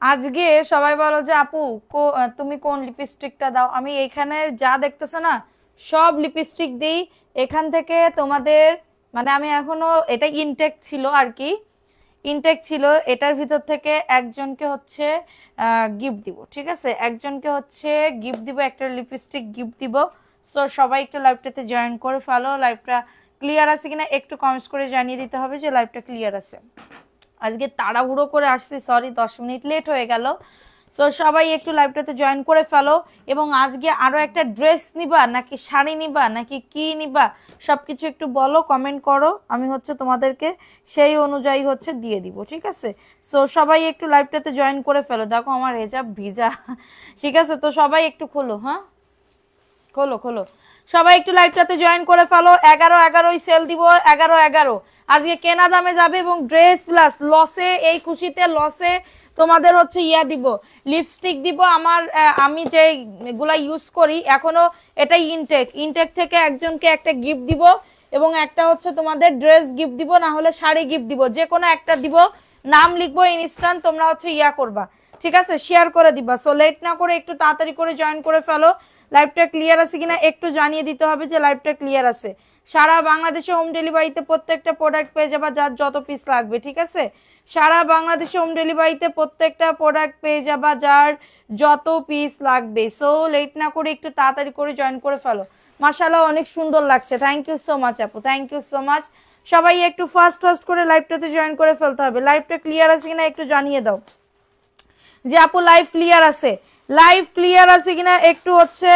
আজকে সবাই বলো যে আপু তুমি কোন লিপস্টিকটা দাও। আমি এখানে যা দেখতেছো না সব লিপস্টিক দিই এখান থেকে তোমাদের। মানে আমি এখনো এটা ইনটেক ছিল আর কি, ইনটেক ছিল। এটার ভিতর থেকে একজনকে হচ্ছে গিফট দিব, ঠিক আছে? একজনকে হচ্ছে গিফট দিব, একটা লিপস্টিক গিফট দিব। সো সবাই একটু লাইভটাতে জয়েন করে ফেলো। লাইভটা ক্লিয়ার আছে কিনা একটু কমেন্টস করে জানিয়ে দিতে হবে যে লাইভটা ক্লিয়ার আছে। আজকে তাড়াহুড়ো করে আসছি, সরি 10 মিনিট লেট হয়ে গেল। সো সবাই একটু লাইভটাতে জয়েন করে ফেলো। এবং আজকে আরো একটা ড্রেস নিবা নাকি শাড়ি নিবা নাকি কি নিবা সবকিছু একটু বলো, কমেন্ট করো, আমি হচ্ছে তোমাদেরকে সেই অনুযায়ী হচ্ছে দিয়ে দিব, ঠিক আছে? সো সবাই একটু লাইভটাতে জয়েন করে ফেলো। দেখো আমার হেজাব ভিজা, ঠিক আছে? তো সবাই একটু খোলো, হ্যাঁ খোলো খোলো, সবাই একটু লাইভটাতে জয়েন করে ফেলো। 11-11 সেল দিব, 11-11 আজকে কেনা দামে যাবে এবং ড্রেস প্লাস লসে, এই খুশিতে লসে তোমাদের হচ্ছে ইয়া দিব, লিপস্টিক দিব। আমি যে এগুলা ইউজ করি এখনো এটা ইনটেক থেকে একজনকে একটা গিফট দিব এবং একটা হচ্ছে তোমাদের ড্রেস গিফট দিব, না হলে শাড়ি গিফট দিব, যে কোনো একটা দিব। নাম লিখবো ইনস্ট্যান্ট, তোমরা হচ্ছে ইয়া করবা, ঠিক আছে? শেয়ার করে দিবা। সো লেট না করে একটু তাড়াতাড়ি করে জয়েন করে ফেলো। লাইভটা ক্লিয়ার আছে কিনা একটু জানিয়ে দিতে হবে যে লাইভটা ক্লিয়ার আছে। সারা বাংলাদেশে হোম ডেলিভারিতে প্রত্যেকটা প্রোডাক্ট পেয়ে যাবা যার যত পিস লাগবে, ঠিক আছে? সারা বাংলাদেশে হোম ডেলিভারিতে প্রত্যেকটা প্রোডাক্ট পেয়ে যাবা যার যত পিস লাগবে। সো লেট না করে একটু তাড়াতাড়ি করে জয়েন করে ফেলো। মাশাআল্লাহ অনেক সুন্দর লাগছে, থ্যাংক ইউ সো মাচ আপু, থ্যাংক ইউ সো মাচ। সবাই একটু ফাস্ট করে লাইভটাতে জয়েন করে ফেলতে হবে। লাইভটা ক্লিয়ার আছে কিনা একটু জানিয়ে দাও যে আপু লাইভ ক্লিয়ার আছে। লাইভ ক্লিয়ার আছে কিনা একটু হচ্ছে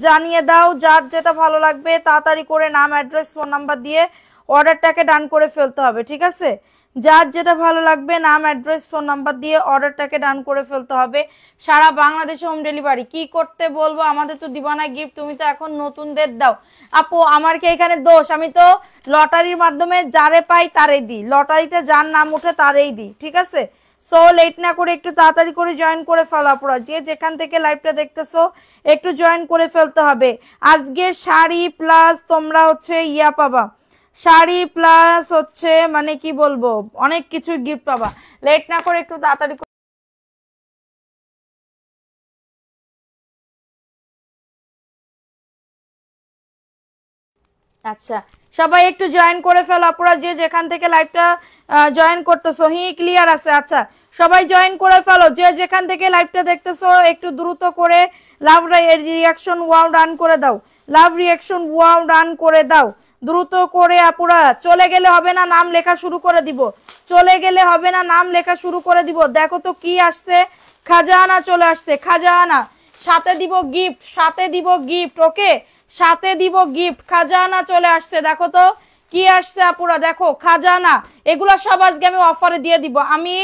জানিয়ে দাও। যার যেটা ভালো লাগবে তাড়াতাড়ি করে নাম, অ্যাড্রেস, ফোন নাম্বার দিয়ে অর্ডারটাকে ডান করে ফেলতে হবে, ঠিক আছে? যার যেটা ভালো লাগবে নাম, অ্যাড্রেস, ফোন নাম্বার দিয়ে অর্ডারটাকে ডান করে ফেলতে হবে। সারা বাংলাদেশে হোম ডেলিভারি। কি করতে বলবো? আমাদের তো দিবানা গিফট, তুমি তো এখন নতুনদের দাও। আপু আমার কি এখানে দোষ? আমি তো লটারির মাধ্যমে যারে পাই তারেই দিই, লটারিতে যার নাম উঠে তারেই দিই, ঠিক আছে? সো লেট না করে একটু তাড়াতাড়ি করে জয়েন করে ফেলো আপনারা, যে যেখান থেকে লাইভটা দেখতেছো একটু জয়েন করে ফেলতে হবে। আজকে শাড়ি প্লাস তোমরা হচ্ছে ইয়া পাবা, শাড়ি প্লাস হচ্ছে মানে কি বলবো অনেক কিছু গিফট পাবা। লেট না করে একটু তাড়াতাড়ি। আচ্ছা সবাই একটু জয়েন করে ফেলো আপনারা, যে যেখান থেকে লাইভটা জয়েন করতেছো। হি ক্লিয়ার আছে? আচ্ছা সবাই জয়েন করে ফেলো, যে যেখান থেকে লাইভটা দেখতেছো একটু দ্রুত করে লাভ রিয়াকশন ওয়াও রান করে দাও, লাভ রিয়াকশন ওয়াও রান করে দাও দ্রুত করে আপুরা। চলে গেলে হবে না, নাম লেখা শুরু করে দিব, চলে গেলে হবে না, নাম লেখা শুরু করে দিব। দেখো তো কি আসছে, খাজানা চলে আসছে, খাজানা। সাথে দিব গিফট, সাথে দিব গিফট, ওকে সাথে দিব গিফট। খাজানা চলে আসছে, দেখো তো কি আসছে আপুরা, দেখো খাজানা। এগুলা সব আজকে আমি অফারে দিয়ে দিব। আমি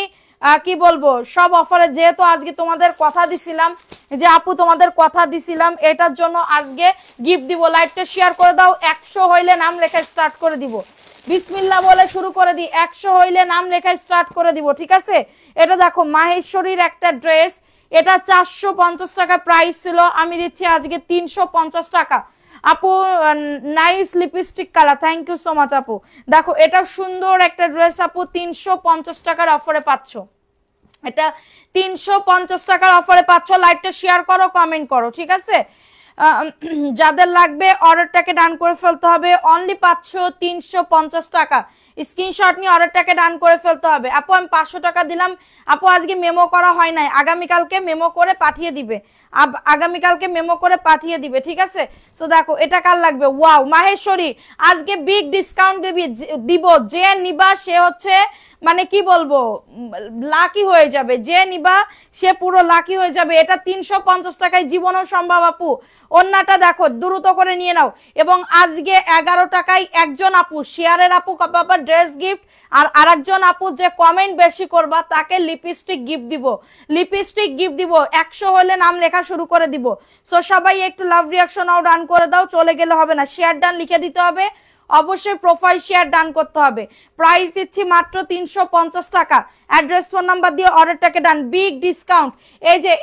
কি বলবো, সব অফারে, যেহেতু আজকে তোমাদের কথা দিছিলাম যে আপু তোমাদের কথা দিছিলাম এটার জন্য আজকে গিফট দিব। লাইভটা শেয়ার করে দাও, 100 হইলে নাম লেখা স্টার্ট করে দিব। বিসমিল্লাহ বলে শুরু করে দিই, 100 হইলে নাম লেখা স্টার্ট করে দিব, ঠিক আছে? এটা দেখো মাহেশ্বরীর একটা ড্রেস, এটা 450 টাকা প্রাইস ছিল, আমি দিচ্ছি আজকে 350 টাকা। আপু nice lipstick colour, thank you so much আপু। দেখো এটা সুন্দর একটা ড্রেস আপু, 350 টাকার অফারে পাচ্ছ। এটা 350 টাকার অফারে পাচ্ছ। লাইভটা শেয়ার করো, কমেন্ট করো, ঠিক আছে? যাদের লাগবে অর্ডারটাকে ডান করে ফেলতে হবে। অনলি পাচ্ছ 350 টাকা। স্ক্রিনশট নিয়ে অর্ডারটাকে ডান করে ফেলতে হবে। আপু আমি 500 টাকা দিলাম। আপু আজকে মেমো করা হয় নাই, আগামীকালকে মেমো করে পাঠিয়ে দিবে, আগামীকালকে মেমো করে পাঠিয়ে দিবে, ঠিক আছে? সো দেখো এটা কার লাগবে, ওয়াও মাহেশ্বরী আজকে বিগ ডিসকাউন্ট দিব। যে নিবা সে হচ্ছে মানে কি বলবো লাকি হয়ে যাবে, যে নিবা সে পুরো লাকি হয়ে যাবে। এটা 350 টাকায় জীবনও সম্ভব আপু। অন্যটা দেখো দ্রুত করে নিয়ে নাও। এবং আজকে 11 টাকায় একজন আপু শেয়ারের আপু পাবা ড্রেস গিফট, আর আরেকজন আপু যে কমেন্ট বেশি করবা তাকে লিপস্টিক গিফট দিব, লিপস্টিক গিফট দিব। 100 হলে নাম লেখা শুরু করে দিব। সো সবাই একটু লাভ রিয়াকশনও ডান করে দাও, চলে গেলে হবে না, শেয়ার ডান লিখে দিতে হবে, অবশ্যই প্রোফাইল শেয়ার ডান করতে হবে। প্রাইস দিচ্ছি মাত্র 350 টাকা। অ্যাড্রেস, ফোন নাম্বার দিয়ে অর্ডারটাকে ডান, বিগ ডিসকাউন্ট। এই যে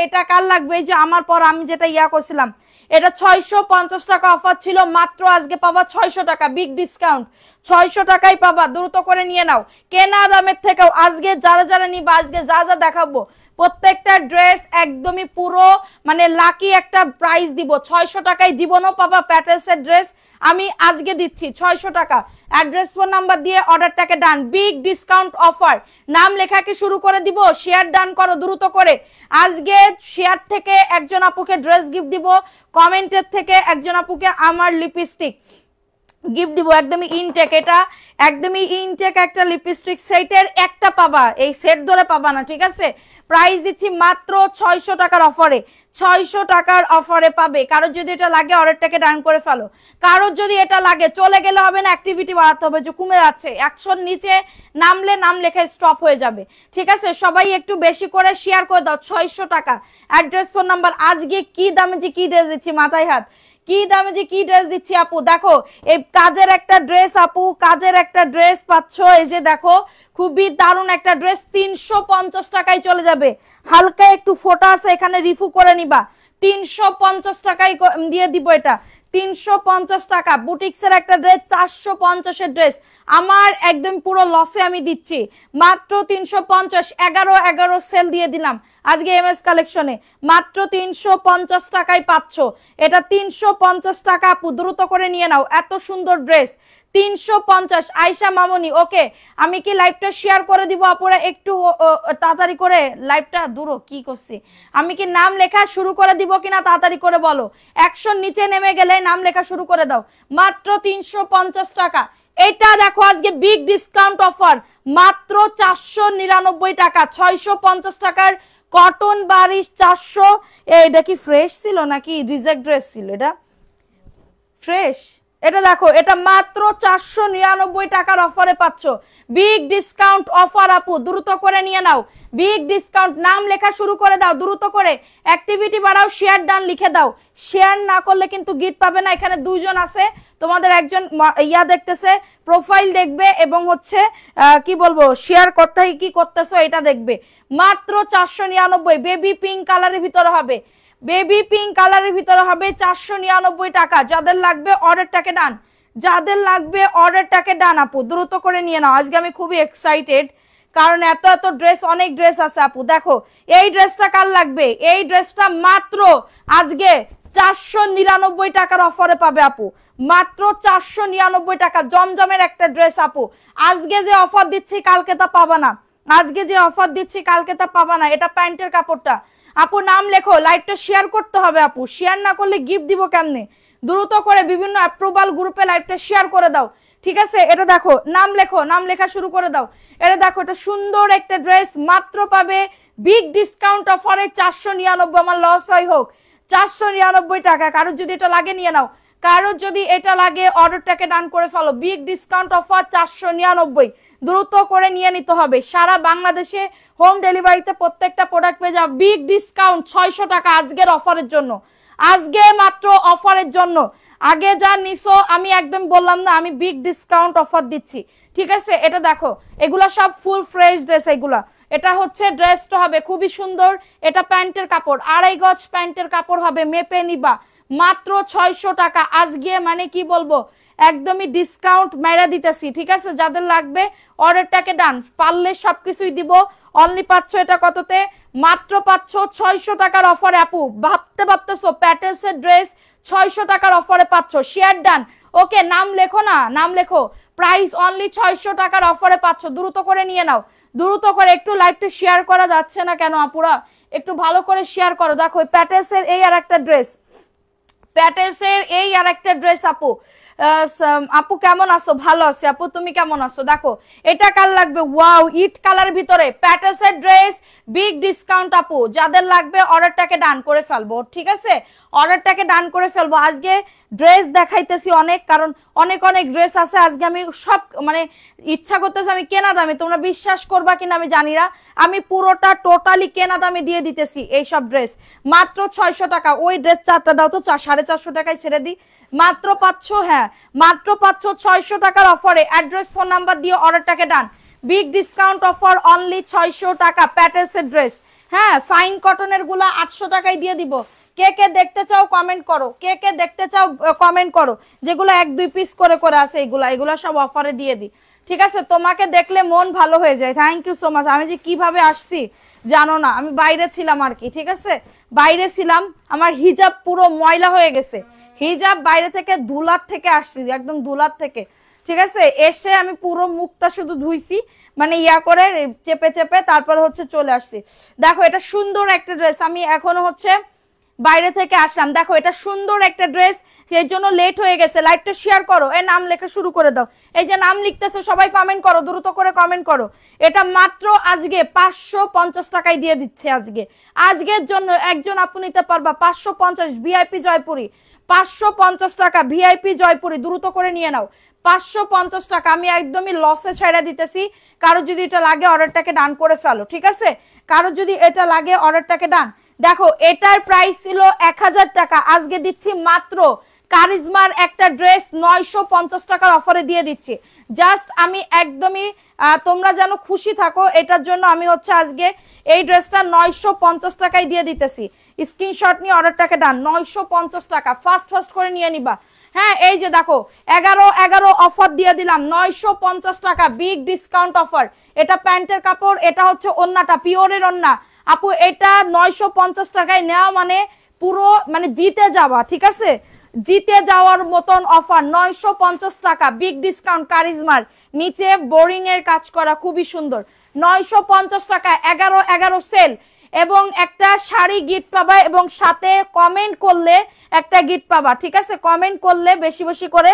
এটা কার লাগবে, এই যে আমার পর আমি যেটা ইয়া করছিলাম, এটা 650 টাকা অফার ছিল, মাত্র আজকে পাবা 600 টাকা, বিগ ডিসকাউন্ট। 600 টাকাই পাবা, দ্রুত করে নিয়ে নাও। কেনা দামের থেকেও আজকে যারা যারা নিবা, আজকে যা যা দেখাবো প্রত্যেকটা ড্রেস একদমই পুরো মানে লাকি একটা প্রাইস দিব। 600 টাকায় জীবনও পাবা প্যাটেলসের ড্রেস, আমি আজকে দিচ্ছি 600 টাকা। অ্যাড্রেস ফোন নাম্বার দিয়ে অর্ডারটাকে ডান, বিগ ডিসকাউন্ট অফার। নাম লেখাকে শুরু করে দিব, শেয়ার ডান করো দ্রুত করে। আজকে শেয়ার থেকে একজন আপুকে ড্রেস গিফট দিব, কমেন্টের থেকে একজন আপুকে আমার লিপস্টিক গিফট দিব। একদমই ইনটেক, এটা একদমই ইনটেক একটা লিপস্টিক সেটের একটা পাবা, এই সেট ধরে পাবা না, ঠিক আছে? প্রাইস দিচ্ছি মাত্র 600 টাকার অফারে, 600 টাকার অফারে পাবে। কারো যদি এটা লাগে অর্ডারটাকে ডান করে ফেলো। কারো যদি এটা লাগে চলে গেলে হবে না, অ্যাক্টিভিটি বাড়াতে হবে, যে কমে যাচ্ছে 100 নিচে নামলে নাম লেখা স্টপ হয়ে যাবে, ঠিক আছে? সবাই একটু বেশি করে শেয়ার করে দাও। 600 টাকা অ্যাড্রেস ফোন নাম্বার। আজকে কি দামে যে কি ড্রেস দিচ্ছি, মাথায় হাত, কি দামে যে কি ড্রেস দিচ্ছি আপু। দেখো এই কাজের একটা ড্রেস আপু, কাজের একটা ড্রেস পাচ্ছ, এই যে দেখো খুবই দারুণ একটা ড্রেস, 350 টাকায় চলে যাবে। হালকা একটু ফোটা আছে এখানে, রিফু করে নিবা, 350 টাকায় দিয়ে দিব এটা, 350 টাকা। বুটিক্সের একটা ড্রেস 450 এর ড্রেস, আমার একদম পুরো লসে আমি দিচ্ছি মাত্র 350। 11 সেল দিয়ে দিলাম আজকে এমএস কালেকশনে, মাত্র 350 টাকায় পাচ্ছ এটা। 350 টাকা আপু, দ্রুত করে নিয়ে নাও, এত সুন্দর ড্রেস 350। আয়শা মামনি, ওকে আমি কি লাইভটা শেয়ার করে দিব আপুরা, একটু তাড়াতাড়ি করে লাইভটা দূর কি করছি, আমি কি নাম লেখা শুরু করে দিব কিনা তাড়াতাড়ি করে বলো। 100 নিচে নেমে গেলে নাম লেখা শুরু করে দাও, মাত্র 350 টাকা। এটা দেখো আজকে বিগ ডিসকাউন্ট অফার, মাত্র 499 টাকা। 650 টাকার কটন বারিশ 400। এটা কি ফ্রেশ ছিল নাকি রিজেক্ট ড্রেস ছিল? এটা ফ্রেশ। এটা দেখো, এটা মাত্র 499 টাকার অফারে পাচ্ছ। বিগ ডিসকাউন্ট অফার আপু, দ্রুত করে নিয়ে নাও, বিগ ডিসকাউন্ট। নাম লেখা শুরু করে দাও দ্রুত করে, অ্যাক্টিভিটি বাড়াও, শেয়ার ডান লিখে দাও। শেয়ার না করলে কিন্তু গিফট পাবে না। এখানে দুইজন আছে, তোমাদের একজন ইয়া দেখতেছে, প্রোফাইল দেখবে এবং হচ্ছে কি বলবো শেয়ার করতে কি করতেছো এটা দেখবে। মাত্র 499, বেবি পিঙ্ক কালারের ভিতরে হবে, বেবি পিঙ্ক কালারের ভিতরে হবে, 499 টাকা। যাদের লাগবে অর্ডারটাকে ডান, যাদের লাগবে অর্ডারটাকে ডান আপু, দ্রুত করে নিয়ে নাও। আজকে আমি খুবই এক্সাইটেড, কারণ এত এত ড্রেস, অনেক ড্রেস আছে আপু। দেখো এই ড্রেসটা কার লাগবে, এই ড্রেসটা মাত্র আজকে 499 টাকার অফারে পাবে আপু, মাত্র 499 টাকা। জমজমের একটা ড্রেস আপু, আজকে যে অফার দিচ্ছি কালকে তা পাবা না, আজকে যে অফার দিচ্ছি কালকে তা পাবা না। এটা প্যান্টের কাপড়টা আপু, নাম লেখো, লাইভটা শেয়ার করতে হবে আপু, শেয়ার না করলে গিফট দিব কেমনে? দ্রুত করে বিভিন্ন অ্যাপ্রুভাল গ্রুপে লাইভটা শেয়ার করে দাও, ঠিক আছে? এটা দেখো, নাম লেখো, নাম লেখা শুরু করে দাও। এটা দেখো, এটা সুন্দর একটা ড্রেস, মাত্র পাবে বিগ ডিসকাউন্ট অফারে 499। আমার লস হয় হোক, 499 টাকা। কারোর যদি এটা লাগে নিয়ে নাও, কারোর যদি এটা লাগে অর্ডারটাকে ডান করে ফেলো। বিগ ডিসকাউন্ট অফার 499, দ্রুত করে নিয়ে নিতে হবে। সারা বাংলাদেশে হোম ডেলিভারিতে প্রত্যেকটা প্রোডাক্ট পেয়ে যাও। বিগ ডিসকাউন্ট 600 টাকা আজকের অফারের জন্য, আজকে মাত্র অফারের জন্য। আগে যা নিছো আমি একদম বললাম না, আমি বিগ ডিসকাউন্ট অফার দিচ্ছি, ঠিক আছে? এটা দেখো, এগুলা সব ফুল ফ্রেশ ড্রেস, এগুলা। এটা হচ্ছে ড্রেসটা হবে খুবই সুন্দর, এটা প্যান্টের কাপড়, 2.5 গজ প্যান্টের কাপড় হবে, মেপে নিবা, মাত্র 600 টাকা। আজকে মানে কি বলবো, একদমই ডিসকাউন্ট মেরা দিতেছি, ঠিক আছে? যাদের লাগবে অর্ডারটাকে ডান, পারলে সবকিছুই দিব। অনলি পাচ্ছ এটা কততে, মাত্র পাচ্ছ 600 টাকার অফারে আপু। ভাবতে ভাবতেছো প্যাটেলসের ড্রেস 600 টাকার অফারে পাচ্ছ, শেয়ার ডান। ওকে নাম লেখো না, নাম লেখো, প্রাইস অনলি 600 টাকার অফারে পাচ্ছ, দ্রুত করে নিয়ে নাও, দ্রুত করে। একটু লাইভটা শেয়ার করা যাচ্ছে না কেন আপুরা, একটু ভালো করে শেয়ার করো। দেখো প্যাটেলসের এই আর একটা ড্রেস, প্যাটেলসের এই আর একটা ড্রেস আপু। আপু কেমন আছো? ভালো আছি আপু, তুমি কেমন আছো? দেখো এটা কার লাগবে, ওয়াও ইট কালারের ভিতরে প্যাটেলসের ড্রেস, বিগ ডিসকাউন্ট আপু। যাদের লাগবে অর্ডারটাকে ডান করে ফেলবো, ঠিক আছে? অর্ডারটাকে ডান করে ফেলবো। আজকে ড্রেস দেখাইতেছি অনেক, কারণ অনেক অনেক ড্রেস আছে। আজকে আমি সব মানে ইচ্ছা করতেছে আমি কেনা দামে, তোমরা বিশ্বাস করবা কিনা আমি জানি না, আমি পুরোটা টোটালি কেনা দামে দিয়ে দিতেছি এই সব ড্রেস, মাত্র 600 টাকা। ওই ড্রেস চারটা দাও তো, 450 টাকায় ছেড়ে দিই, মাত্র পাচ্ছ, হ্যাঁ মাত্র পাচ্ছ 600 টাকার অফারে। অ্যাড্রেস ফোন নাম্বার দিয়ে অর্ডারটাকে ডান, বিগ ডিসকাউন্ট অফার অনলি 600 টাকা। প্যাটেলসের ড্রেস, হ্যাঁ ফাইন কটনের গুলা 800 টাকায় দিয়ে দিব। কে কে দেখতে চাও কমেন্ট করো, কে কে দেখতে চাও কমেন্ট করো। যেগুলো 1-2 পিস করে করে আছে এগুলা সব অফারে দিয়ে দিই, ঠিক আছে? তোমাকে দেখলে মন ভালো হয়ে যায়। Thank you so much. আমি যে কিভাবে আসছি জানো না, আমি বাইরে ছিলাম আর কি, ঠিক আছে, বাইরে ছিলাম, আমার হিজাব পুরো ময়লা হয়ে গেছে, হিজাব বাইরে থেকে ধুলার থেকে আসছি, একদম ধুলার থেকে, ঠিক আছে, এসে আমি পুরো মুখটা শুধু ধুইছি, মানে ইয়া করে চেপে চেপে তারপর হচ্ছে চলে আসছি। দেখো এটা সুন্দর একটা ড্রেস, আমি এখনো হচ্ছে বাইরে থেকে আসলাম, দেখো এটা সুন্দর একটা ড্রেস, সেই জন্য লেট হয়ে গেছে। লাইভটা শেয়ার করো, এই নাম লেখা শুরু করে দাও, এই যে নাম লিখতেছে সবাই কমেন্ট করো, দ্রুত করে কমেন্ট করো। এটা মাত্র আজকে 550 টাকায় দিয়ে দিচ্ছে, আজকের জন্য একজন আপু নিতে পারবা 550 ভিআইপি জয়পুরি, 550 টাকা ভিআইপি জয়পুরি, দ্রুত করে নিয়ে নাও 550 টাকা। আমি একদমই লসে ছেড়ে দিতেছি, কারো যদি এটা লাগে অর্ডারটাকে ডান করে ফেলো, ঠিক আছে, কারো যদি এটা লাগে অর্ডারটাকে ডান। দেখো এটার প্রাইস ছিল 1000 টাকা, আজকে দিচ্ছি মাত্র কারিজমার একটা ড্রেস 950 টাকার অফারে দিয়ে দিচ্ছি। জাস্ট আমি একদমই তোমরা যেন খুশি থাকো, এটার জন্য আমি হচ্ছে আজকে এই ড্রেসটা 950 টাকায় দিয়ে দিতেছি। স্ক্রিনশট নিয়ে অর্ডারটাকে ডান, 950 টাকা, ফাস্ট করে নিয়ে নিবা। হ্যাঁ এই যে দেখো 11 অফার দিয়ে দিলাম, 950 টাকা বিগ ডিসকাউন্ট অফার। এটা প্যান্টের কাপড়, এটা হচ্ছে ওন্নাটা, পিওরের ওন্না আপু, এটা 950 টাকায় নেওয়া মানে পুরো মানে জিতে যাওয়া, ঠিক আছে, জিতে যাওয়ার মতন অফার। 950 টাকা বিগ ডিসকাউন্ট কারিজমার, নিচে বোরিং এর কাজ করা, খুবই সুন্দর। 950 টাকা 11 সেল, এবং একটা শাড়ি গিফট পাবা, এবং সাথে কমেন্ট করলে একটা গিফট পাবা, ঠিক আছে, কমেন্ট করলে বেশি বেশি করে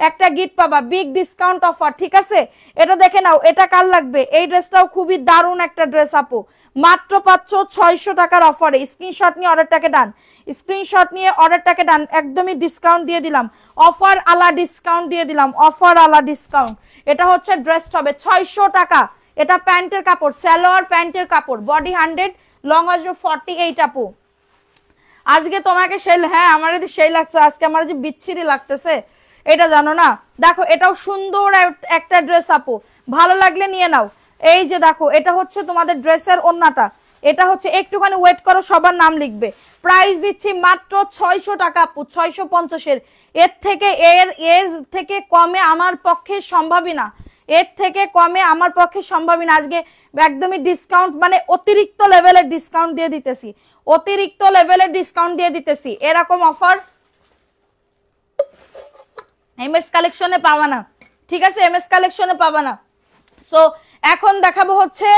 একটা গিফট পাবা, বিগ ডিসকাউন্ট অফার, ঠিক আছে। এটা দেখে নাও, এটা কার লাগবে, এই ড্রেসটাও খুবই দারুণ একটা ড্রেস আপু, মাত্র পাচ্ছ 600 টাকার অফারে। স্ক্রিনশট নিয়ে অর্ডারটাকে ডান, স্ক্রিনশট নিয়ে অর্ডারটাকে ডান, একদমই ডিসকাউন্ট দিয়ে দিলাম, অফার আলা ডিসকাউন্ট দিয়ে দিলাম, অফার আলা ডিসকাউন্ট। এটা হচ্ছে ড্রেস হবে 600 টাকা, এটা প্যান্টের কাপড়, সালোয়ার প্যান্টের কাপড়, বডি 100, লং আসবে 48 আপু। আজকে তোমাকে সেই, হ্যাঁ আমার যদি সেই লাগছে, আজকে আমার যে বিচ্ছিরি লাগতেছে এটা জানো না। দেখো এটাও সুন্দর একটা ড্রেস আপু, ভালো লাগলে নিয়ে নাও। এই যে দেখো এটা হচ্ছে তোমাদের ড্রেসের ওন্নাটা, এটা হচ্ছে, একটুখানি ওয়েট করো, সবার নাম লিখবে। প্রাইস দিচ্ছি মাত্র 600 টাকা আপু, 650-এর, এর থেকে কমে আমার পক্ষে সম্ভবই না, এর থেকে কমে আমার পক্ষে সম্ভবই না। আজকে একদমই ডিসকাউন্ট, মানে অতিরিক্ত লেভেলের ডিসকাউন্ট দিয়ে দিতেছি, অতিরিক্ত লেভেলের ডিসকাউন্ট দিয়ে দিতেছি। এরকম অফার এমএস কালেকশনে পাবা না, ঠিক আছে, এমএস কালেকশনে পাবা না। সো এখন দেখাবো হচ্ছে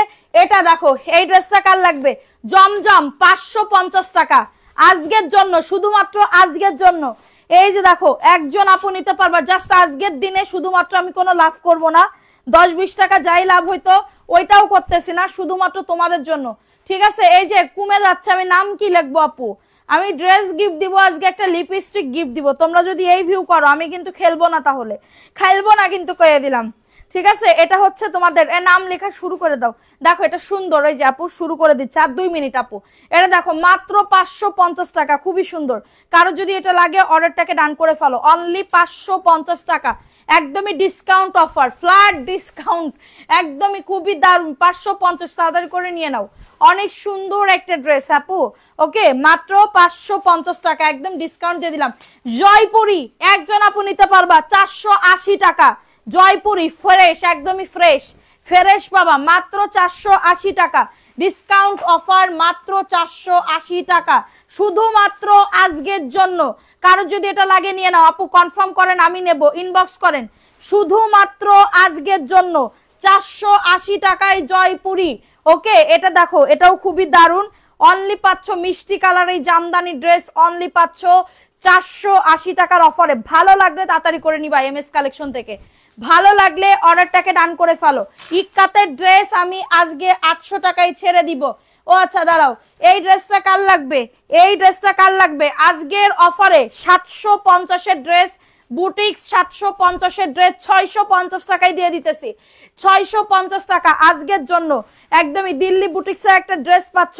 এটা, দেখো এই ড্রেসটা কার লাগবে, জমজম 550 টাকা আজকের জন্য, শুধুমাত্র আজকের জন্য। এই যে দেখো একজন আপু নিতে পারবা, জাস্ট আজকের দিনে, শুধুমাত্র আমি কোনো লাভ করব না, 10-20 টাকা যাই লাভ হইতো ওইটাও করতেছি না, শুধুমাত্র তোমাদের জন্য, ঠিক আছে। এই যে কমে যাচ্ছে, আমি নাম কি লিখবো আপু, আমি ড্রেস গিফট দিব আজকে, একটা লিপস্টিক গিফট দিব, তোমরা যদি এই ভিউ করো আমি কিন্তু খেলবো না, তাহলে খেলবো না কিন্তু কয়ে দিলাম, ঠিক আছে। এটা হচ্ছে তোমাদের, এর নাম লেখা শুরু করে দাও। দেখো এটা সুন্দর, এই যে আপু শুরু করে দিচ্ছে, আর 2 মিনিট আপু। এটা দেখো মাত্র 550 টাকা, খুবই সুন্দর। কারো যদি এটা লাগে অর্ডারটাকে ডান করে ফেলো, অনলি 550 টাকা, একদমই ডিসকাউন্ট অফার, ফ্ল্যাট ডিসকাউন্ট, একদমই খুবই দারুণ, 550 তাড়াতাড়ি করে নিয়ে নাও। অনেক সুন্দর একটা ড্রেস আপু, ওকে, মাত্র 550 টাকা, একদম ডিসকাউন্ট দিয়ে দিলাম। জয়পুরি একজন আপু নিতে পারবা 480 টাকা, জয়পুরি ফ্রেশ, একদমই ফ্রেশ পাবা মাত্র 480 টাকা, ডিসকাউন্ট অফার মাত্র 480 টাকা, শুধুমাত্র আজকের জন্য। কারো যদি এটা লাগে নিয়ে নাও আপু, কনফার্ম করেন, আমি নেব, ইনবক্স করেন, শুধুমাত্র আজকের জন্য 480 টাকায় জয়পুরি, ওকে। এটা দেখো এটাও খুবই দারুণ, অনলি পাচ্ছ মিষ্টি কালার এই জামদানি ড্রেস, অনলি পাচ্ছ 480 টাকার অফারে। ভালো লাগলে তাড়াতাড়ি করে নিবা এমএস কালেকশন থেকে, ভালো লাগলে অর্ডারটাকে ডান করে ফেলো। ইক্কাতের ড্রেস আমি আজকে 800 টাকায় ছেড়ে দিব। ও আচ্ছা দাঁড়াও, এই ড্রেসটা কার লাগবে, এই ড্রেসটা কার লাগবে, আজকের অফারে 750-এর ড্রেস, বুটিক্স 750-এর ড্রেস 650 টাকায় দিয়ে দিতেছি, 650 টাকা আজকের জন্য, একদমই দিল্লি বুটিক্সের একটা ড্রেস পাচ্ছ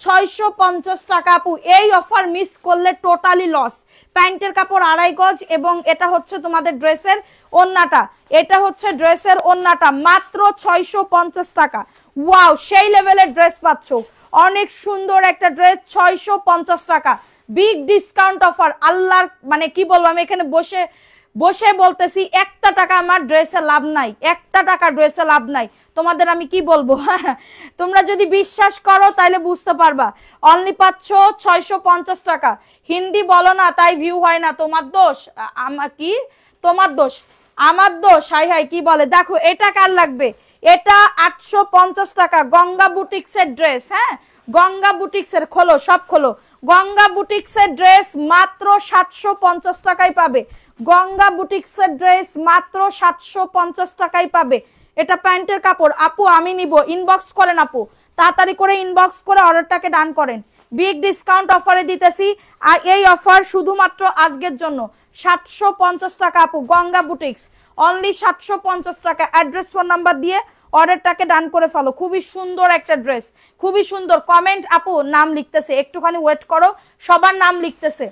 650 টাকা আপু। এই অফার মিস করলে টোটালি লস। প্যান্টের কাপড় 2.5 গজ, এবং এটা হচ্ছে তোমাদের ড্রেসের ওন্নাটা, এটা হচ্ছে ড্রেসের ওন্নাটা, মাত্র 650 টাকা। ওয়াও, সেই লেভেলের ড্রেস পাচ্ছ, অনেক সুন্দর একটা ড্রেস, 650 টাকা, বিগ ডিসকাউন্ট অফার। আল্লাহর মানে কি বলবো, আমি এখানে বসে বলতেছি একটা টাকা আমার ড্রেসে লাভ নাই, একটা টাকা ড্রেসে লাভ নাই। তোমাদের আমি কি বলবো, তোমরা যদি বিশ্বাস করো তাহলে বুঝতে পারবা। অনলি পাচ্ছ 650 টাকা। হিন্দি বলো না তাই ভিউ হয় না, তোমার দোষ। আমার কি তোমার দোষ? আমার দোষ। হাই হাই কি বলে, দেখো এটা কার লাগবে? এটা 850 টাকা গঙ্গা বুটিক্সের ড্রেস। হ্যাঁ, গঙ্গা বুটিক্সের, খোলো সব খোলো। গঙ্গা বুটিক্সের ড্রেস মাত্র 750 টাকায় পাবে। গঙ্গা বুটিক্সের ড্রেস মাত্র 750 টাকায় পাবে। এটা প্যান্টের কাপড়। আপু আমি নিব, ইনবক্স করেন আপু, তাড়াতাড়ি করে ইনবক্স করে অর্ডারটাকে ডান করেন। বিগ ডিসকাউন্ট অফারে দিতেছি, আর এই অফার শুধুমাত্র আজকের জন্য। 750 টাকা আপু, গঙ্গা বুটিক্স, অনলি 750 টাকা। অ্যাড্রেস ফোন নাম্বার দিয়ে অর্ডারটাকে ডান করে ফেলো। খুবই সুন্দর একটা ড্রেস, খুবই সুন্দর। কমেন্ট আপু নাম লিখতেছে, একটুখানি ওয়েট করো, সবার নাম লিখতেছে।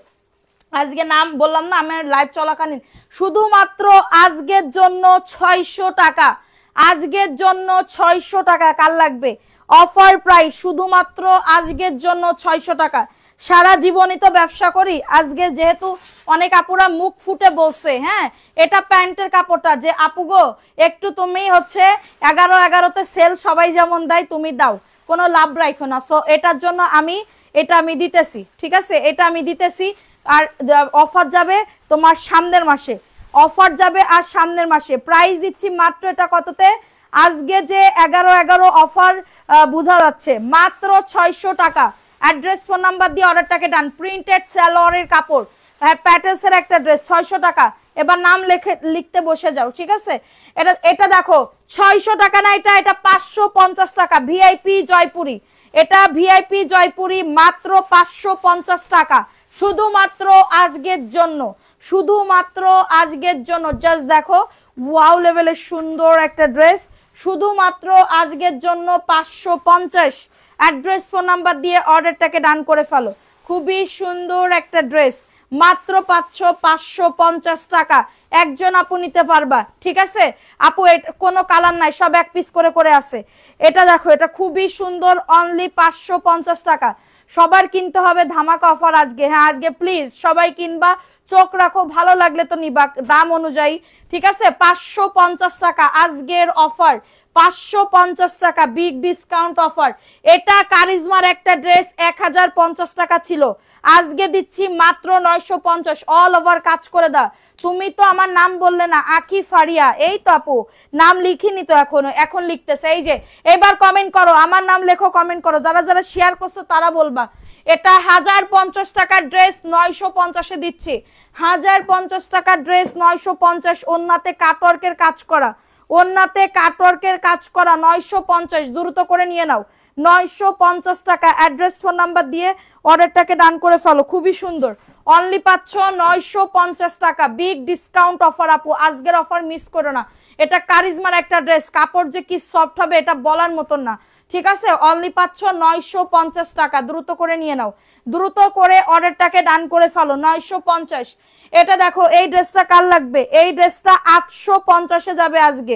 আজকে নাম বললাম না আমার লাইভ চলাকালীন, শুধুমাত্র আজকের জন্য 600 টাকা। আজকের জন্য 600 টাকা। কার লাগবে? অফার প্রাইস, শুধুমাত্র আজকের জন্য 600 টাকা। সারা জীবনই তো ব্যবসা করি, আজকে যেহেতু অনেক আপুরা মুখ ফুটে বলছে, হ্যাঁ এটা প্যান্টের কাপড়টা, যে আপু গো একটু তুমি হচ্ছে 11-11তে সেল সবাই যেমন দেয় তুমি দাও, কোনো লাভ রাখো না। সো এটার জন্য এটা আমি দিতেছি, ঠিক আছে, এটা আমি দিতেছি। আর অফার যাবে তোমার সামনের মাসে, অফার যাবে আর সামনের মাসে। প্রাইস দিচ্ছি মাত্র, এটা কততে? আজকে যে 11-11 অফার বোঝা যাচ্ছে, মাত্র 600 টাকা। অ্যাড্রেস ফোন নাম্বার দিয়ে অর্ডারটাকে ডান। প্রিন্টেড সালোয়ারের কাপড়, প্যাটেলসের একটা ড্রেস, 600 টাকা। এবার নাম লিখতে বসে যাও, ঠিক আছে। এটা দেখো 600 টাকা না, এটা 550 টাকা। ভিআইপি জয়পুরি, এটা ভিআইপি জয়পুরি, মাত্র 550 টাকা। শুধুমাত্র আজকের জন্য, শুধুমাত্র আজকের জন্য। জাস্ট দেখো ওয়াও লেভেলের সুন্দর একটা ড্রেস, শুধুমাত্র আজকের জন্য 550। অ্যাড্রেস ফোন নাম্বার দিয়ে অর্ডারটাকে ডান করে ফেলো। খুবই সুন্দর একটা ড্রেস, মাত্র পাচ্ছ 550 টাকা। একজন আপু নিতে পারবা, ঠিক আছে আপু। কোনো কালার নাই, সব এক পিস করে করে আছে। এটা দেখো, এটা খুবই সুন্দর, অনলি 550 টাকা। সবার কিনতে হবে, ধামাকা অফার আজকে। হ্যাঁ আজকে প্লিজ সবাই কিনবা, চোখ রাখো, ভালো লাগলে তো নিবা দাম অনুযায়ী, ঠিক আছে। 550 টাকা আজকের অফার, 550 টাকা বিগ ডিসকাউন্ট অফার। এটা কারিজমার একটা ড্রেস 1050 টাকা ছিল, আজকে দিচ্ছি মাত্র 950। অল ওভার কাজ করে দাও। তুমি তো আমার নাম বললে না, আকি ফারিয়া, এই তো আপু নাম লিখিনি তো এখনো, এখন লিখতেছে। এই যে এবার কমেন্ট করো, আমার নাম লেখো, কমেন্ট করো, যারা যারা শেয়ার করছো তারা বলবা। এটা 1050 টাকার ড্রেস 950-এ দিচ্ছি। 1050 টাকার ড্রেস 950। ওন্নাতে কাটওয়ার্কের কাজ করা, ওন্নাতে কাটওয়ার্কের কাজ করা, 950। দ্রুত করে নিয়ে নাও, 950 টাকা। অ্যাড্রেস ফোন নাম্বার দিয়ে অর্ডারটাকে ডান করে ফেলো। খুবই সুন্দর, অনলি পাচ্ছ 950 টাকা। বিগ ডিসকাউন্ট অফার আপু, আজকের অফার মিস করো না। এটা কারিজমার একটা ড্রেস, কাপড় যে কি সফট হবে এটা বলার মতন না, ঠিক আছে। অনলি পাচ্ছ 950 টাকা। দ্রুত করে নিয়ে নাও, দ্রুত করে অর্ডারটাকে ডান করে ফেলো। 950। এটা দেখো, এই ড্রেসটা কার লাগবে? এই ড্রেসটা 850-এ যাবে আজকে,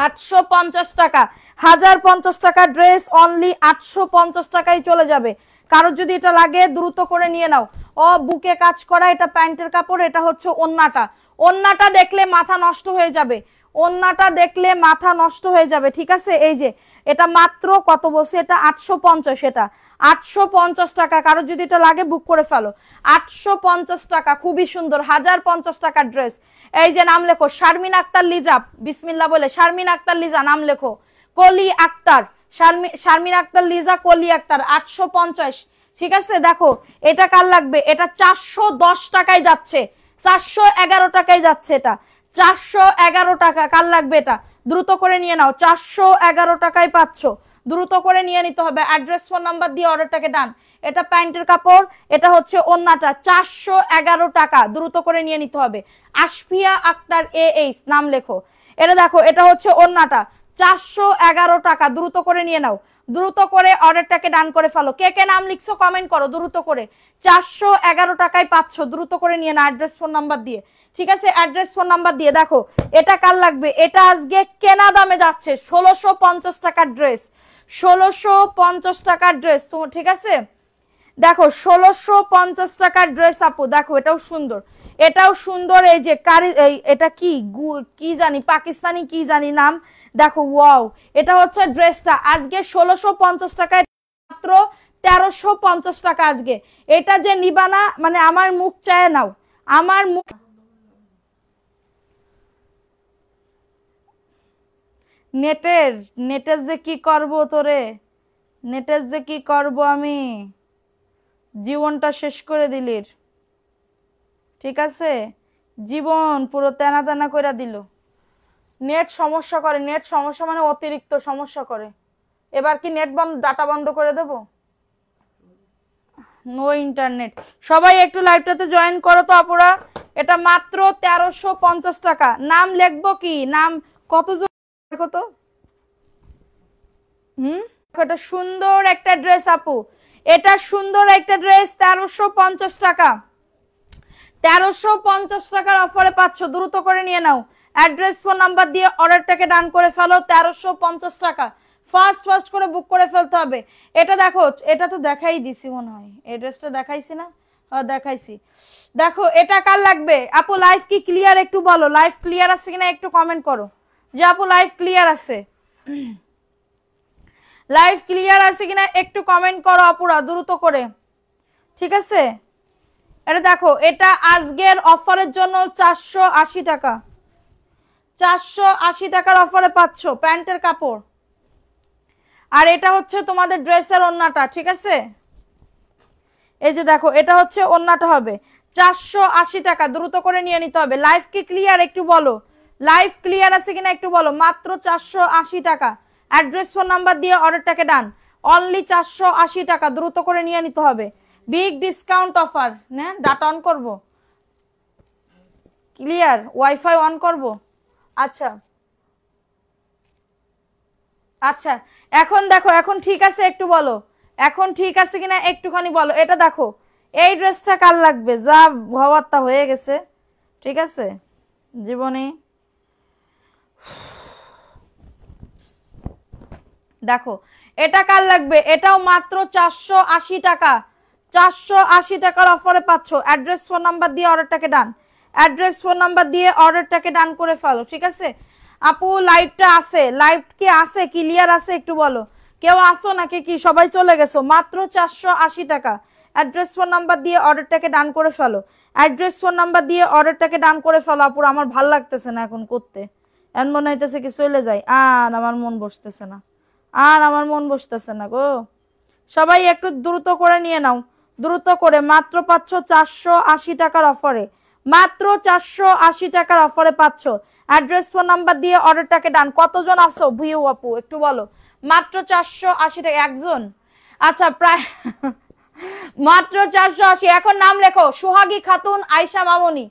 850 টাকা। 1050 টাকা ড্রেস অনলি 850 টাকায় চলে যাবে। কারো যদি এটা লাগে দ্রুত করে নিয়ে নাও। ও বুকে কাজ করা, এটা প্যান্টের কাপড়, এটা হচ্ছে ওন্নাটা। ওন্নাটা দেখলে মাথা নষ্ট হয়ে যাবে, ওন্নাটা দেখলে মাথা নষ্ট হয়ে যাবে, ঠিক আছে। এই যে এটা মাত্র কত বলছি, এটা 850, এটা 850 টাকা। কারো যদি এটা লাগে বুক করে ফেলো, 850 টাকা। খুবই সুন্দর 1050 টাকার ড্রেস। এই যে নাম লেখো, শারমিন আক্তার লিজা, বিসমিল্লাহ বলে শারমিন আক্তার লিজা নাম লেখো। কলি আক্তার, শারমিন আক্তার লিজা, কলি আক্তার, 850, ঠিক আছে। দেখো এটা কার লাগবে? এটা 410 টাকায় যাচ্ছে, 411 টাকায় যাচ্ছে, এটা 411 টাকা। কার লাগবে? এটা দ্রুত করে নিয়ে নাও, 411 টাকায় পাচ্ছ। দ্রুত করে নিয়ে নিতে হবে। অ্যাড্রেস ফোন নাম্বার দিয়ে অর্ডারটাকে ডান। এটা প্যান্টের কাপড়, এটা হচ্ছে ওন্নাটা, 411 টাকা। দ্রুত করে নিয়ে নিতে হবে। আশফিয়া আক্তার AH নাম লেখো। এটা দেখো, এটা হচ্ছে ওন্নাটা, 411 টাকা। দ্রুত করে নিয়ে নাও, দ্রুত করে অর্ডারটাকে ডান করে ফেলো। কে কে নাম লিখছো কমেন্ট করো দ্রুত করে। 411 টাকায় পাচ্ছ, দ্রুত করে নিয়ে নাও অ্যাড্রেস ফোন নাম্বার দিয়ে, ঠিক আছে। অ্যাড্রেস ফোন নাম্বার দিয়ে। দেখো এটা কার লাগবে? এটা আজকে কেনা দামে যাচ্ছে 1650 টাকার ড্রেস, 1650 টাকার ড্রেস, তো ঠিক আছে। দেখো 1650 টাকার ড্রেস আপু, দেখো এটাও সুন্দর, এটাও সুন্দর, এই যে এটা কি জানি পাকিস্তানি কি জানি নাম, দেখো ওয়াও। এটা হচ্ছে ড্রেসটা আজকে 1650 টাকায়, মাত্র 1350 টাকা আজকে। এটা যে নিবানা মানে আমার মুখ চায় নাও, আমার মুখ। নেটের যে কি করব তোরে, নেটের যে কি করব আমি, জীবনটা শেষ করে দিলির, ঠিক আছে, জীবন পুরো তেনা তেনা করে দিল। নেট সমস্যা করে, নেট সমস্যা মানে অতিরিক্ত সমস্যা করে। এবার কি নেট বন্ধ, ডাটা বন্ধ করে দেব? No internet. সবাই একটু লাইভটাতে জয়েন করো তো আপুরা। এটা মাত্র 1350 টাকা। নাম লিখবো কি, নাম কতজন দেখো তো। এটা সুন্দর একটা ড্রেস আপু, এটা সুন্দর একটা ড্রেস, 1350 টাকা। 1350 টাকার অফারে পাচ্ছ, দ্রুত করে নিয়ে নাও। অ্যাড্রেস ফোন নাম্বার দিয়ে অর্ডারটাকে ডান করে ফেলো। 1350 টাকা, ফাস্ট করে বুক করে ফেলতে হবে। এটা দেখো, এটা তো দেখাই দিছি মনে হয়, এই ড্রেসটা দেখাইছি না? হ্যাঁ দেখাইছি। দেখো এটা কার লাগবে আপু? লাইভ কি ক্লিয়ার একটু বলো, লাইভ ক্লিয়ার আছে কিনা একটু কমেন্ট করো যে আপু লাইভ ক্লিয়ার আছে। লাইভ ক্লিয়ার আছে কিনা একটু কমেন্ট করো আপুরা দ্রুত করে, ঠিক আছে। এটা দেখো, এটা আজকের অফারের জন্য 480 টাকা, 480 টাকার অফারে পাচ্ছ প্যান্টের কাপড়। আর এটা হচ্ছে তোমাদের ড্রেসের ওন্নাটা, ঠিক আছে। এই যে দেখো, এটা হচ্ছে ওন্নাটা হবে 480 টাকা, দ্রুত করে নিয়ে নিতে হবে। লাইভ কি ক্লিয়ার একটু বলো, লাইভ ক্লিয়ার আছে কিনা একটু বলো। মাত্র 480 টাকা, অ্যাড্রেস ফোন নাম্বার দিয়ে অর্ডারটাকে ডান। অনলি 480 টাকা, দ্রুত করে নিয়ে নিতে হবে। Big discount offer. না ডাটা অন করব, ক্লিয়ার, ওয়াইফাই অন করব। আচ্ছা আচ্ছা, এখন দেখো, এখন ঠিক আছে একটু বলো, এখন ঠিক আছে কিনা একটুখানি বলো। এটা দেখো, এই ড্রেসটা কার লাগবে? যা হওয়ার তা হয়ে গেছে, ঠিক আছে জীবনে। দেখো এটা কার লাগবে? এটাও মাত্র 480 টাকা, 480 টাকার অফারে পাচ্ছ। অ্যাড্রেস ফোন নাম্বার দিয়ে অর্ডারটাকে ডান, অ্যাড্রেস ফোন নাম্বার দিয়ে অর্ডারটাকে ডান করে ফেলো, ঠিক আছে। আপু লাইভটা আছে, লাইভ কি আছে, ক্লিয়ার আছে একটু বলো। কেউ আসো নাকি কি সবাই চলে গেছো? মাত্র 480 টাকা, অ্যাড্রেস ফোন নাম্বার দিয়ে অর্ডারটাকে ডান করে ফেলো। অ্যাড্রেস ফোন নাম্বার দিয়ে অর্ডারটাকে ডান করে ফেলো আপুরা। আমার ভাল লাগতেছে না এখন করতে, এমন মনে হইতেছে কি চলে যায়, আর আমার মন বসতেছে না, আর আমার মন বসতেছে না গো। সবাই একটু দ্রুত করে নিয়ে নাও, দ্রুত করে। মাত্র পাচ্ছ 480 টাকার অফারে, মাত্র 480 টাকার অফারে পাচ্ছ। অ্যাড্রেস ফোন নাম্বার দিয়ে অর্ডারটাকে ডান। কতজন আসো ভিউ আপু একটু বলো। মাত্র 480 টাকা একজন, আচ্ছা প্রায় মাত্র 480। এখন নাম লেখো, সোহাগী খাতুন আয়শা মামনি।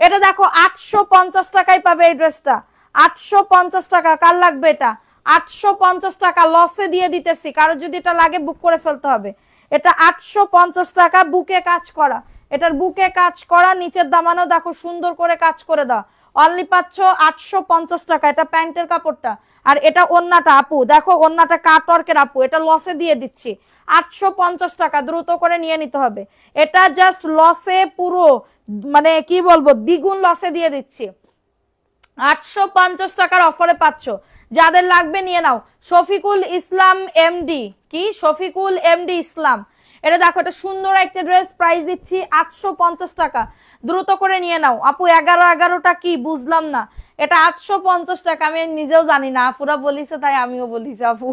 এটা দেখো 850 টাকায় পাবে এই ড্রেসটা, 850 টাকা। কার লাগবে এটা? 850 টাকা লসে দিয়ে দিতেছি, কারো যদি এটা লাগে বুক করে ফেলতে হবে। এটা 850 টাকা, বুকে কাজ করা, এটার বুকে কাজ করা, নিচের দামানো দেখো সুন্দর করে কাজ করে দাও। অনলি পাচ্ছ 850 টাকা। এটা প্যান্টের কাপড়টা, আর এটা ওন্নাটা আপু দেখো, ওন্নাটা কাটওয়ার্কের আপু, এটা লসে দিয়ে দিচ্ছি 850 টাকা, দ্রুত করে নিয়ে নিতে হবে। এটা জাস্ট লসে পুরো মানে কি বলবো, দ্বিগুণ লসে দিয়ে দিচ্ছি। 850 টাকার অফারে পাচ্ছ, যাদের লাগবে নিয়ে নাও। শফিকুল ইসলাম এমডি, কি শফিকুল এমডি ইসলাম। এটা দেখো, এটা সুন্দর একটা ড্রেস, প্রাইস দিচ্ছি 850 টাকা, দ্রুত করে নিয়ে নাও আপু। 11-11টা কি বুঝলাম না, এটা 850 টাকা, আমি নিজেও জানি না, আপুরা বলিছে তাই আমিও বলিছি আপু।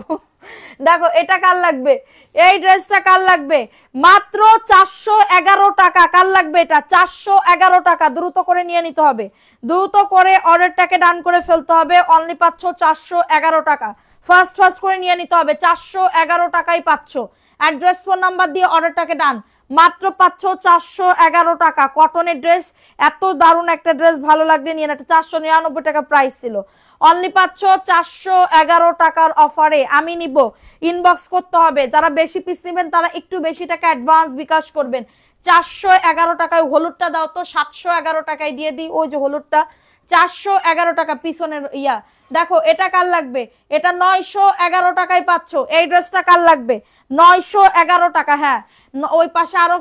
দেখো এটা কার লাগবে, এই ড্রেসটা কার লাগবে? মাত্র 411 টাকা। কার লাগবে এটা? 411 টাকা, দ্রুত করে নিয়ে নিতে হবে, দ্রুত করে অর্ডারটাকে ডান করে ফেলতে হবে। অনলি পাচ্ছ 411 টাকা, ফাস্ট করে নিয়ে নিতে হবে। 411 টাকাই পাচ্ছ। অ্যাড্রেস ফোন নাম্বার দিয়ে অর্ডারটাকে ডান। মাত্র পাচ্ছ 411 টাকা, কটনের ড্রেস, এত দারুণ একটা ড্রেস, ভালো লাগবে নিয়ে না। 499 টাকা প্রাইস ছিল, অনলি পাচ্ছ 411 টাকার অফারে। আমি নিব, ইনবক্স করতে হবে। যারা বেশি পিস নেবেন তারা একটু বেশি টাকা অ্যাডভান্স বিকাশ করবেন। 411 টাকায় হলুদটা দাও তো, 711 টাকায় দিয়ে দিই। ওই যে হলুদটা 411 টাকা, পিছনের দেখো এটা কার লাগবে, এটা 911 টাকায় পাচ্ছ। এই ড্রেসটা কার লাগবে, 911 টাকা। হ্যাঁ ওই পাশে আরো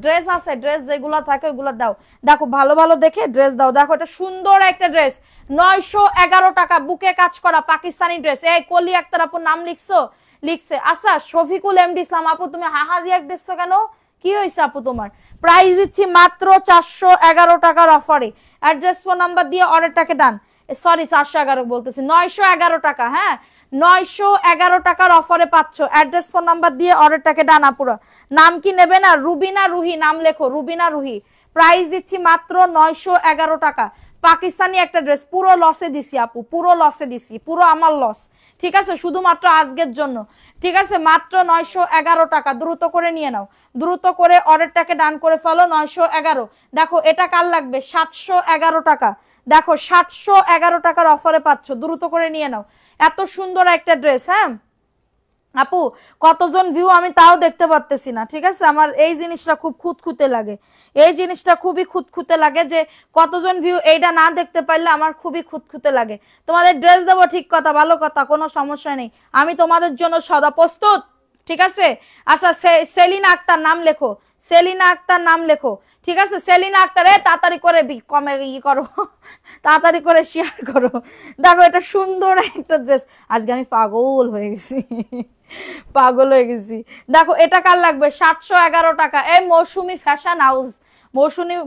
ড্রেস আছে, ড্রেস যেগুলো থাকে ওইগুলো দাও। দেখো ভালো ভালো দেখে ড্রেস দাও। দেখো এটা সুন্দর একটা ড্রেস, 911 টাকা, বুকে কাজ করা পাকিস্তানি ড্রেস। এই কলি আক্তার আপুর নাম লিখছো? লিখছে। আচ্ছা শফিকুল এমডি ইসলাম আপু, তুমি হাহা রিয়াক্ট দিচ্ছ কেন, কি হয়েছে আপু তোমার? প্রাইস দিচ্ছি মাত্র 411 টাকার অফারে। অ্যাড্রেস ফোন নাম্বার দিয়ে অর্ডারটাকে ডান। সরি 411 বলতেছি, 911 টাকা। হ্যাঁ 911 টাকার অফারে পাচ্ছ। অ্যাড্রেস ফোন নাম্বার দিয়ে অর্ডারটাকে ডান আপুরা। নাম কি নেবে না? রুবিনা রুহি নাম লেখো, রুবিনা রুহি। প্রাইস দিচ্ছি মাত্র 911 টাকা। পাকিস্তানি একটা ড্রেস, পুরো লসে দিছি আপু, পুরো লসে দিছি, পুরো আমার লস। ঠিক আছে, শুধুমাত্র আজকের জন্য। ঠিক আছে, মাত্র 911 টাকা। দ্রুত করে নিয়ে নাও, দ্রুত করে অর্ডারটাকে ডান করে ফেলো। 911। দেখো এটা কার লাগবে, 711 টাকা। দেখো 711 টাকার অফারে পাচ্ছ, দ্রুত করে নিয়ে নাও। এত সুন্দর একটা ড্রেস। হ্যাঁ আপু কতজন ভিউ আমি তাও দেখতে পারতেছি না। ঠিক আছে, আমার এই জিনিসটা খুব খুঁতখুঁতে লাগে, এই জিনিসটা খুবই খুঁতখুঁতে লাগে যে কতজন ভিউ এইটা না দেখতে পারলে আমার খুবই খুঁতখুঁতে লাগে। তোমাদের ড্রেস দেবো, ঠিক কথা, ভালো কথা, কোনো সমস্যা নেই, আমি তোমাদের জন্য সদা প্রস্তুত। ঠিক আছে। আচ্ছা সেলিনা আক্তার নাম লেখো, সেলিনা আক্তার নাম লেখো। ঠিক আছে সেলিনা আক্তার, তাড়াতাড়ি করে কমে করো, তাড়াতাড়ি করে শেয়ার করো। দেখো এটা সুন্দর একটা ড্রেস, আজকে আমি পাগল হয়ে গেছি, পাগল হয়ে গেছি। দেখো এটা কার লাগবে, 711 টাকা। এই মৌসুমি ফ্যাশন হাউস,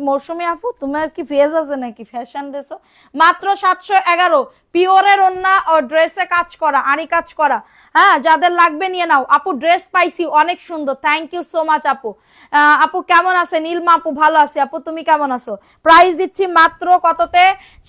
মৌসুমি আপু তোমার কি পেজ আছে নাকি ফ্যাশন ড্রেস? মাত্র 711। পিওরের ওন্না ও ড্রেসে কাজ করা, আড়ি কাজ করা। হ্যাঁ যাদের লাগবে নিয়ে নাও। আপু ড্রেস পাইছি অনেক সুন্দর, থ্যাংক ইউ সো মাচ আপু। আপু কেমন আছে? নীলমা আপু ভালো আছে। আপু তুমি কেমন আছো? প্রাইস দিচ্ছি মাত্র কততে,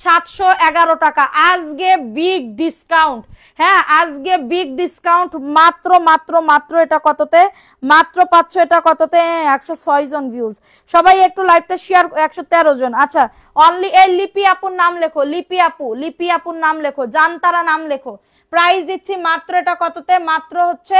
711 টাকা। আজকে বিগ ডিসকাউন্ট। হ্যাঁ আজকে বিগ ডিসকাউন্ট, মাত্র মাত্র মাত্র এটা কততে, মাত্র পাচ্ছ এটা কততে, 106 জন ভিউজ। সবাই একটু লাইভটা শেয়ার, 113 জন। আচ্ছা অনলি এই লিপি আপুর নাম লেখো, লিপি আপু, লিপি আপুর নাম লেখো, জানতারা নাম লেখো। প্রাইস দিচ্ছি মাত্র এটা কততে, মাত্র হচ্ছে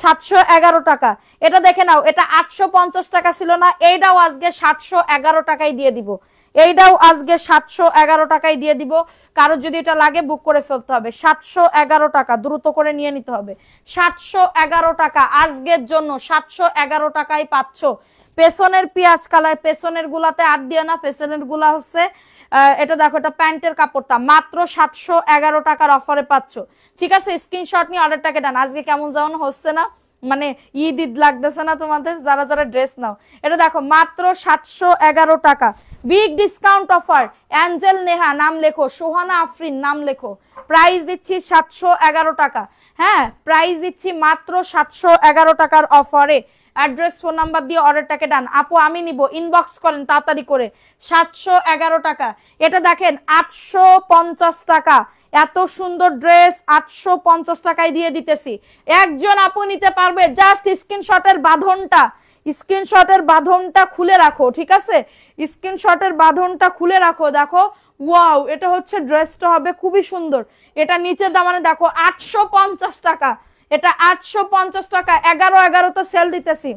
711 টাকা। এটা দেখে নাও, এটা 850 টাকা ছিল না, এইটাও আজকে 711 টাকায় দিয়ে দিব, এইটাও আজকে 711 টাকায় দিয়ে দিব। কারো যদি এটা লাগে বুক করে ফেলতে হবে। 711 টাকা, দ্রুত করে নিয়ে নিতে হবে। 711 টাকা আজকের জন্য, 711 টাকায় পাচ্ছ। পেছনের পেঁয়াজ কালার, পেছনের গুলাতে আর দিয়ে না, পেছনের গুলা হচ্ছে এটা দেখো, এটা প্যান্টের কাপড়টা, মাত্র 711 টাকার অফারে পাচ্ছ। ঠিক আছে স্ক্রিনশট নিয়ে অর্ডারটাকে ডান। আজকে কেমন যেমন হচ্ছে না, মানে ঈদ ঈদ লাগতেছে না তোমাদের যারা যারা ড্রেস নাও। এটা দেখো মাত্র 711 টাকা, big discount offer. Angel Neha নাম লেখো, সোহানা আফরিন নাম লেখো। প্রাইস দিচ্ছি 711 টাকা। হ্যাঁ প্রাইস দিচ্ছি মাত্র 711 টাকার অফারে। অ্যাড্রেস ফোন নাম্বার দিয়ে অর্ডারটাকে ডান। আপু আমি নিব, ইনবক্স করেন তাড়াতাড়ি করে। 711 টাকা। এটা দেখেন 850 টাকা, এত সুন্দর ড্রেস 850 টাকায় দিয়ে দিতেছি। একজন আপু নিতে পারবে, জাস্ট স্ক্রিনশটের বাঁধনটা, স্ক্রিনশটের বাঁধনটা খুলে রাখো। ঠিক আছে স্ক্রিনশটের বাঁধনটা খুলে রাখো। দেখো ওয়াও, এটা হচ্ছে ড্রেসটা হবে খুবই সুন্দর। এটা নিচের দামানে দেখো 850 টাকা, এটা 850 টাকা। 11 তো সেল দিতেছি,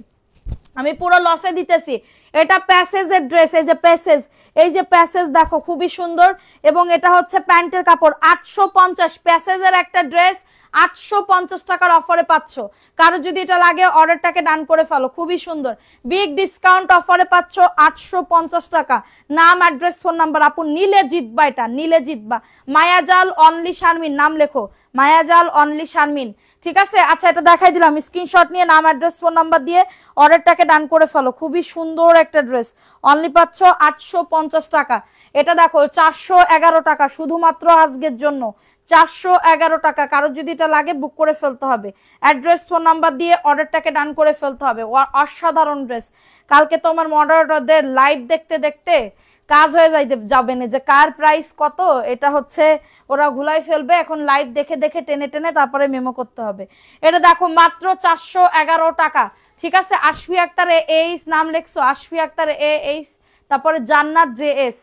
আমি পুরো লসে দিতেছি। এটা প্যাসেজের ড্রেস, এই যে প্যাসেজ, এই যে প্যাসেজ দেখো খুবই সুন্দর, এবং এটা হচ্ছে প্যান্টের কাপড়। 850 প্যাসেজের একটা ড্রেস 850 টাকার অফারে পাচ্ছ। কারো যদি এটা লাগে অর্ডারটাকে ডান করে ফেলো, খুবই সুন্দর বিগ ডিসকাউন্ট অফারে পাচ্ছ 850 টাকা। নাম অ্যাড্রেস ফোন নাম্বার। আপু নিলে জিতবা, এটা নিলে জিতবা। মায়াজাল অনলি শারমিন নাম লেখো, মায়াজাল অনলি শারমিন। ঠিক আছে আচ্ছা এটা দেখাই দিলাম, স্ক্রিনশট নিয়ে নাম অ্যাড্রেস ফোন নাম্বার দিয়ে অর্ডারটাকে ডান করে ফেলো। খুবই সুন্দর একটা ড্রেস, অনলি পাচ্ছ 850 টাকা। এটা দেখো 411 টাকা, শুধুমাত্র আজকের জন্য 411 টাকা। কারো যদি এটা লাগে বুক করে ফেলতে হবে। অ্যাড্রেস ফোন নাম্বার দিয়ে অর্ডারটাকে ডান করে ফেলতে হবে। অসাধারণ ড্রেস। কালকে তোমার মডারেটরদের লাইভ দেখতে দেখতে কাজ হয়ে যাবে না যে কার প্রাইস কত, এটা হচ্ছে ওরা ঘুলাই ফেলবে। এখন লাইভ দেখে দেখে টেনে টেনে তারপরে মেমো করতে হবে। এটা দেখো মাত্র 411 টাকা। ঠিক আছে আশফি আক্তার এইস নাম লেখছো, আশফি আক্তার এইস, তারপরে জান্নাত জেএস।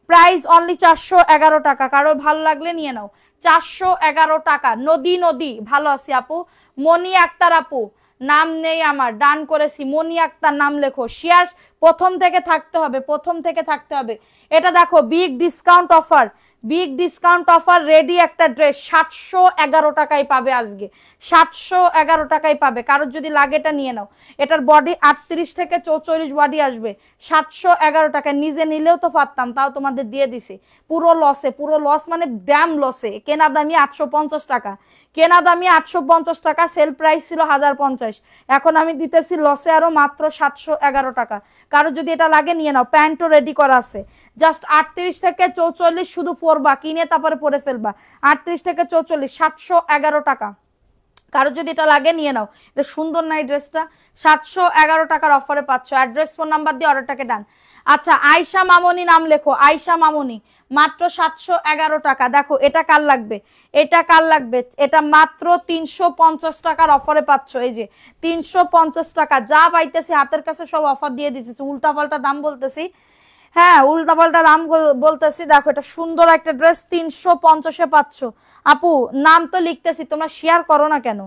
প্রাইস অনলি 411 টাকা। কারো ভালো লাগলে নিয়ে নাও। 411 টাকা। নদী নদী ভালো আছি আপু। মনি আক্তার আপু নাম নেই আমার, ডান করেছি। মনি আক্তার নাম লেখো। শেয়ার প্রথম থেকে থাকতে হবে, প্রথম থেকে থাকতে হবে। এটা দেখো big discount offer, big discount offer ready একটা ড্রেস 711 টাকায় পাবে আজকে, 711 টাকায় পাবে। কারোর যদি লাগে এটা নিয়ে নাও। এটার বডি 38 থেকে 44 বডি আসবে, 711 টাকা। নিজে নিলেও তো পারতাম, তাও তোমাদের দিয়ে দিছি পুরো লসে, পুরো লস মানে ড্যাম লসে। কেনা দামি 850 টাকা, কেনা দামি 850 টাকা, সেল প্রাইস ছিল 1050, এখন আমি দিতেছি লসে আরো মাত্র 711 টাকা। কারো যদি এটা লাগে নিয়ে নাও। প্যান্টও রেডি করা আছে, জাস্ট 38 থেকে 44 শুধু পরবা, কিনে তারপরে পরে ফেলবা। 38 থেকে 44, 711 টাকা। কারো যদি এটা লাগে নিয়ে নাও। এটা সুন্দর না এই ড্রেসটা? 711 টাকার অফারে পাচ্ছ। অ্যাড্রেস ফোন নাম্বার দিয়ে অর্ডারটাকে ডান। আচ্ছা, আয়শা মামনি নাম লেখো, আয়শা মামনি, মাত্র 711 টাকা। দেখো এটা কার লাগবে, এটা কার লাগবে? এটা মাত্র 350 টাকার অফারে পাচ্ছ। এই যে 350 টাকা, যা পাইতেছি হাতের কাছে সব অফার দিয়ে দিতেছি, উল্টা পাল্টা দাম বলতেছি। হ্যাঁ, উল্টা পাল্টা দাম বলতেছি। দেখো এটা সুন্দর একটা ড্রেস 350-এ পাচ্ছ। আপু নাম তো লিখতেছি, তোমরা শেয়ার করো না কেন?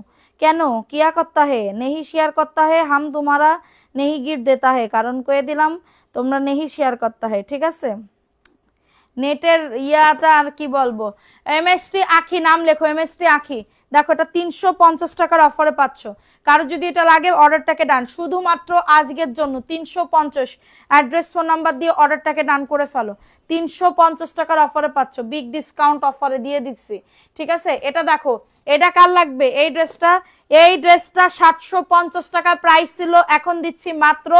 কেন কিয়া করতা হে? নেহি শেয়ার করতা হে, হাম তোমারা নেহি গিফট দেতা হে। কারণ কয়ে দিলাম তোমরা নেহি শেয়ার করতা হে, ঠিক আছে? নেটের ইয়াটা আর কি বলবো। এমএসটি আখি নাম লেখো, এমএসটি আখি। দেখো এটা 350 টাকার অফারে পাচ্ছ। কারো যদি এটা লাগে অর্ডারটাকে ডান, শুধুমাত্র আজকের জন্য 350। অ্যাড্রেস ফোন নাম্বার দিয়ে অর্ডারটাকে ডান করে ফেলো। 350 টাকার অফারে পাচ্ছ, বিগ ডিসকাউন্ট অফারে দিয়ে দিচ্ছি, ঠিক আছে? এটা দেখো, এটা কার লাগবে? এই ড্রেসটা, এই ড্রেসটা 750 টাকা প্রাইস ছিল, এখন দিচ্ছি মাত্র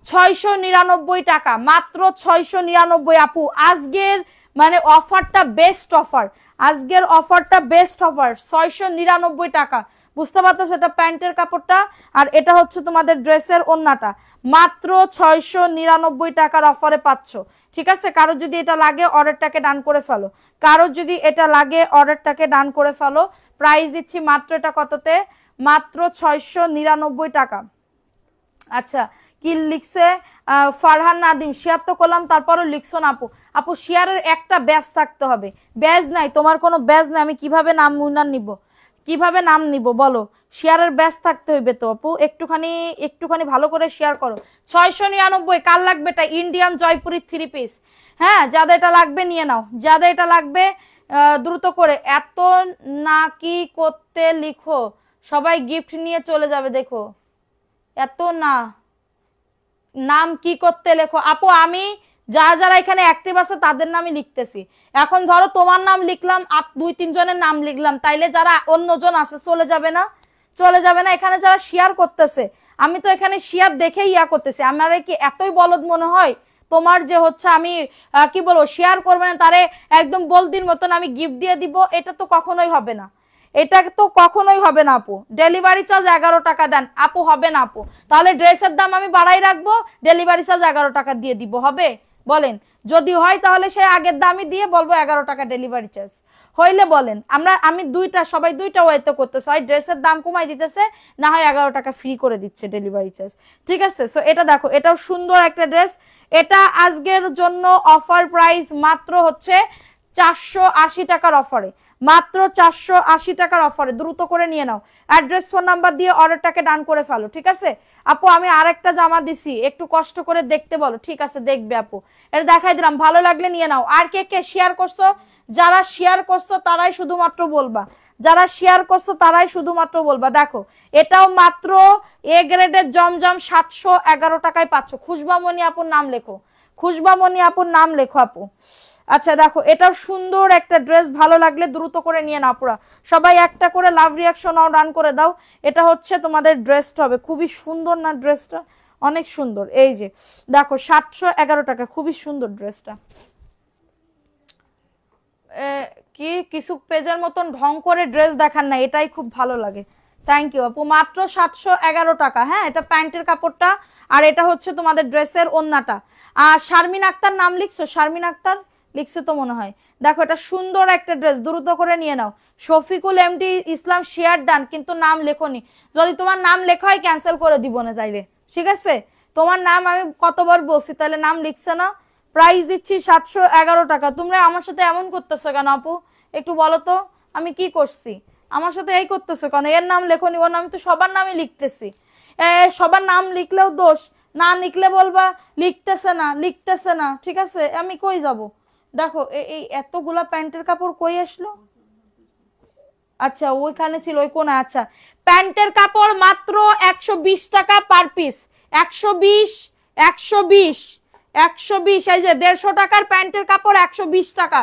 699 টাকা, মাত্র 699। আপু আজকের মানে অফারটা বেস্ট অফার, আজকের অফারটা বেস্ট অফার, 699 টাকা। বুঝতে পারতো? সেটা প্যান্টের কাপড়টা, আর এটা হচ্ছে তোমাদের ড্রেসের ওড়নাটা। মাত্র 699 টাকার অফারে পাচ্ছ, ঠিক আছে? কারো যদি এটা লাগে অর্ডারটাকে ডান করে ফেলো, কারো যদি এটা লাগে অর্ডারটাকে ডান করে ফেলো। প্রাইস দিচ্ছি মাত্র এটা কততে? মাত্র 699 টাকা। আচ্ছা, কি লিখছে ফারহান নাদিম? শেয়ার তো করলাম, তারপরও লিখছো না আপু। আপু শেয়ারের একটা ব্যাজ থাকতে হবে, ব্যাজ নাই, তোমার কোনো ব্যাজ নাই, আমি কিভাবে নাম উন্নয়ন নিব, কিভাবে নাম নিব বলো? শেয়ারের ব্যাজ থাকতে হইবে তো আপু, একটুখানি একটুখানি ভালো করে শেয়ার করো। 699 কার লাগবে? এটা ইন্ডিয়ান জয়পুরি 3 পিস। হ্যাঁ, যাদের এটা লাগবে নিয়ে নাও, যাদের এটা লাগবে দ্রুত করে। এত নাকি করতে লিখো, সবাই গিফট নিয়ে চলে যাবে। দেখো এত না, নাম কি করতে লেখো। আপু আমি যারা যারা এখানে অ্যাক্টিভ আছে তাদের নামই লিখতেছি। এখন ধরো তোমার নাম লিখলাম, 2-3 জনের নাম লিখলাম, তাইলে যারা অন্যজন আছে চলে যাবে না? চলে যাবে না? এখানে যারা শেয়ার করতেছে, আমি তো এখানে শেয়ার দেখেই ইয়া করতেছি। আমার কি এতই বলদ মনে হয় তোমার যে হচ্ছে আমি কি বলবো, শেয়ার করবে না তারে একদম বলদির মতন আমি গিফট দিয়ে দিব? এটা তো কখনোই হবে না, এটা তো কখনোই হবে না আপু। ডেলিভারি চার্জ 11 টাকা দেন আপু, হবে না আপু? তাহলে ড্রেসের দাম আমি বাড়াই রাখবো, ডেলিভারি চার্জ 11 টাকা দিয়ে দিব, হবে? বলেন যদি হয় তাহলে সে আগের দামই দিয়ে বলবো 11 টাকা ডেলিভারি চার্জ হইলে বলেন। আমি দুইটা, সবাই দুইটা ওয়েতে করতেছে, হয় ড্রেসের দাম কমাই দিতেছে, না হয় 11 টাকা ফ্রি করে দিচ্ছে ডেলিভারি চার্জ, ঠিক আছে? সো এটা দেখো, এটাও সুন্দর একটা ড্রেস। এটা আজকের জন্য অফার প্রাইস মাত্র হচ্ছে 480 টাকার অফারে, মাত্র 480 টাকার অফারে, দ্রুত করে নিয়ে নাও। অ্যাড্রেস ফোন নাম্বার দিয়ে অর্ডারটাকে ডান করে ফেলো, ঠিক আছে? আপু আমি আরেকটা জামা দিছি, একটু কষ্ট করে দেখতে বলো, ঠিক আছে? দেখবে আপু, এটা দেখাই দিলাম, ভালো লাগলে নিয়ে নাও। আর কে কে শেয়ার করছো? যারা শেয়ার করছো তারাই শুধুমাত্র বলবা, যারা শেয়ার করছো তারাই শুধুমাত্র বলবা। দেখো এটাও মাত্র এ গ্রেডের জমজম 711 টাকায় পাচ্ছ। খুশবামণি আপুর নাম লেখো, খুশবামণি আপুর নাম লেখো আপু। আচ্ছা দেখো, এটাও সুন্দর একটা ড্রেস, ভালো লাগলে দ্রুত করে নিয়ে নাও। পুরা সবাই একটা করে লাভ রিয়াকশন ডান করে দাও। এটা হচ্ছে তোমাদের ড্রেসটা হবে, খুবই সুন্দর না ড্রেসটা? অনেক সুন্দর। এই যে দেখো 711 টাকা, খুবই সুন্দর ড্রেসটা। কি কিছু পেজের মতন ঢং করে ড্রেস দেখান না, এটাই খুব ভালো লাগে। থ্যাংক ইউ আপু, মাত্র 711 টাকা। হ্যাঁ, এটা প্যান্টের কাপড়টা, আর এটা হচ্ছে তোমাদের ড্রেসের ওন্নাটা। আর শারমিন আক্তার নাম লিখছো? শারমিন আক্তার লিখছো তো মনে হয়। দেখো এটা সুন্দর একটা ড্রেস, দ্রুত করে নিয়ে নাও। শফিকুল এমডি ইসলাম শেয়ার ডান, কিন্তু নাম লেখনি। যদি তোমার নাম লেখা হয় ক্যান্সেল করে দিব না তাইলে, ঠিক আছে? তোমার নাম আমি কতবার বলছি, তাহলে নাম লিখছে না। প্রাইস দিচ্ছি 711 টাকা। তোমরা আমার সাথে এমন করতেছো কেন আপু, একটু বলো তো আমি কি করছি? আমার সাথে এই করতেছো কেন? এর নাম লেখনি, ওর নাম তো সবার নামই লিখতেছি। সবার নাম লিখলেও দোষ, না লিখলে বলবা লিখতেছে না, লিখতেছে না, ঠিক আছে? আমি কই যাব? দেখো এই এতগুলা প্যান্টের কাপড় কই আসলো? আচ্ছা ওইখানে ছিল ওই কোণে। আচ্ছা প্যান্টের কাপড় মাত্র 120 টাকা পার পিস। 120 120 120, এই যে 150 টাকার প্যান্টের কাপড় 120 টাকা,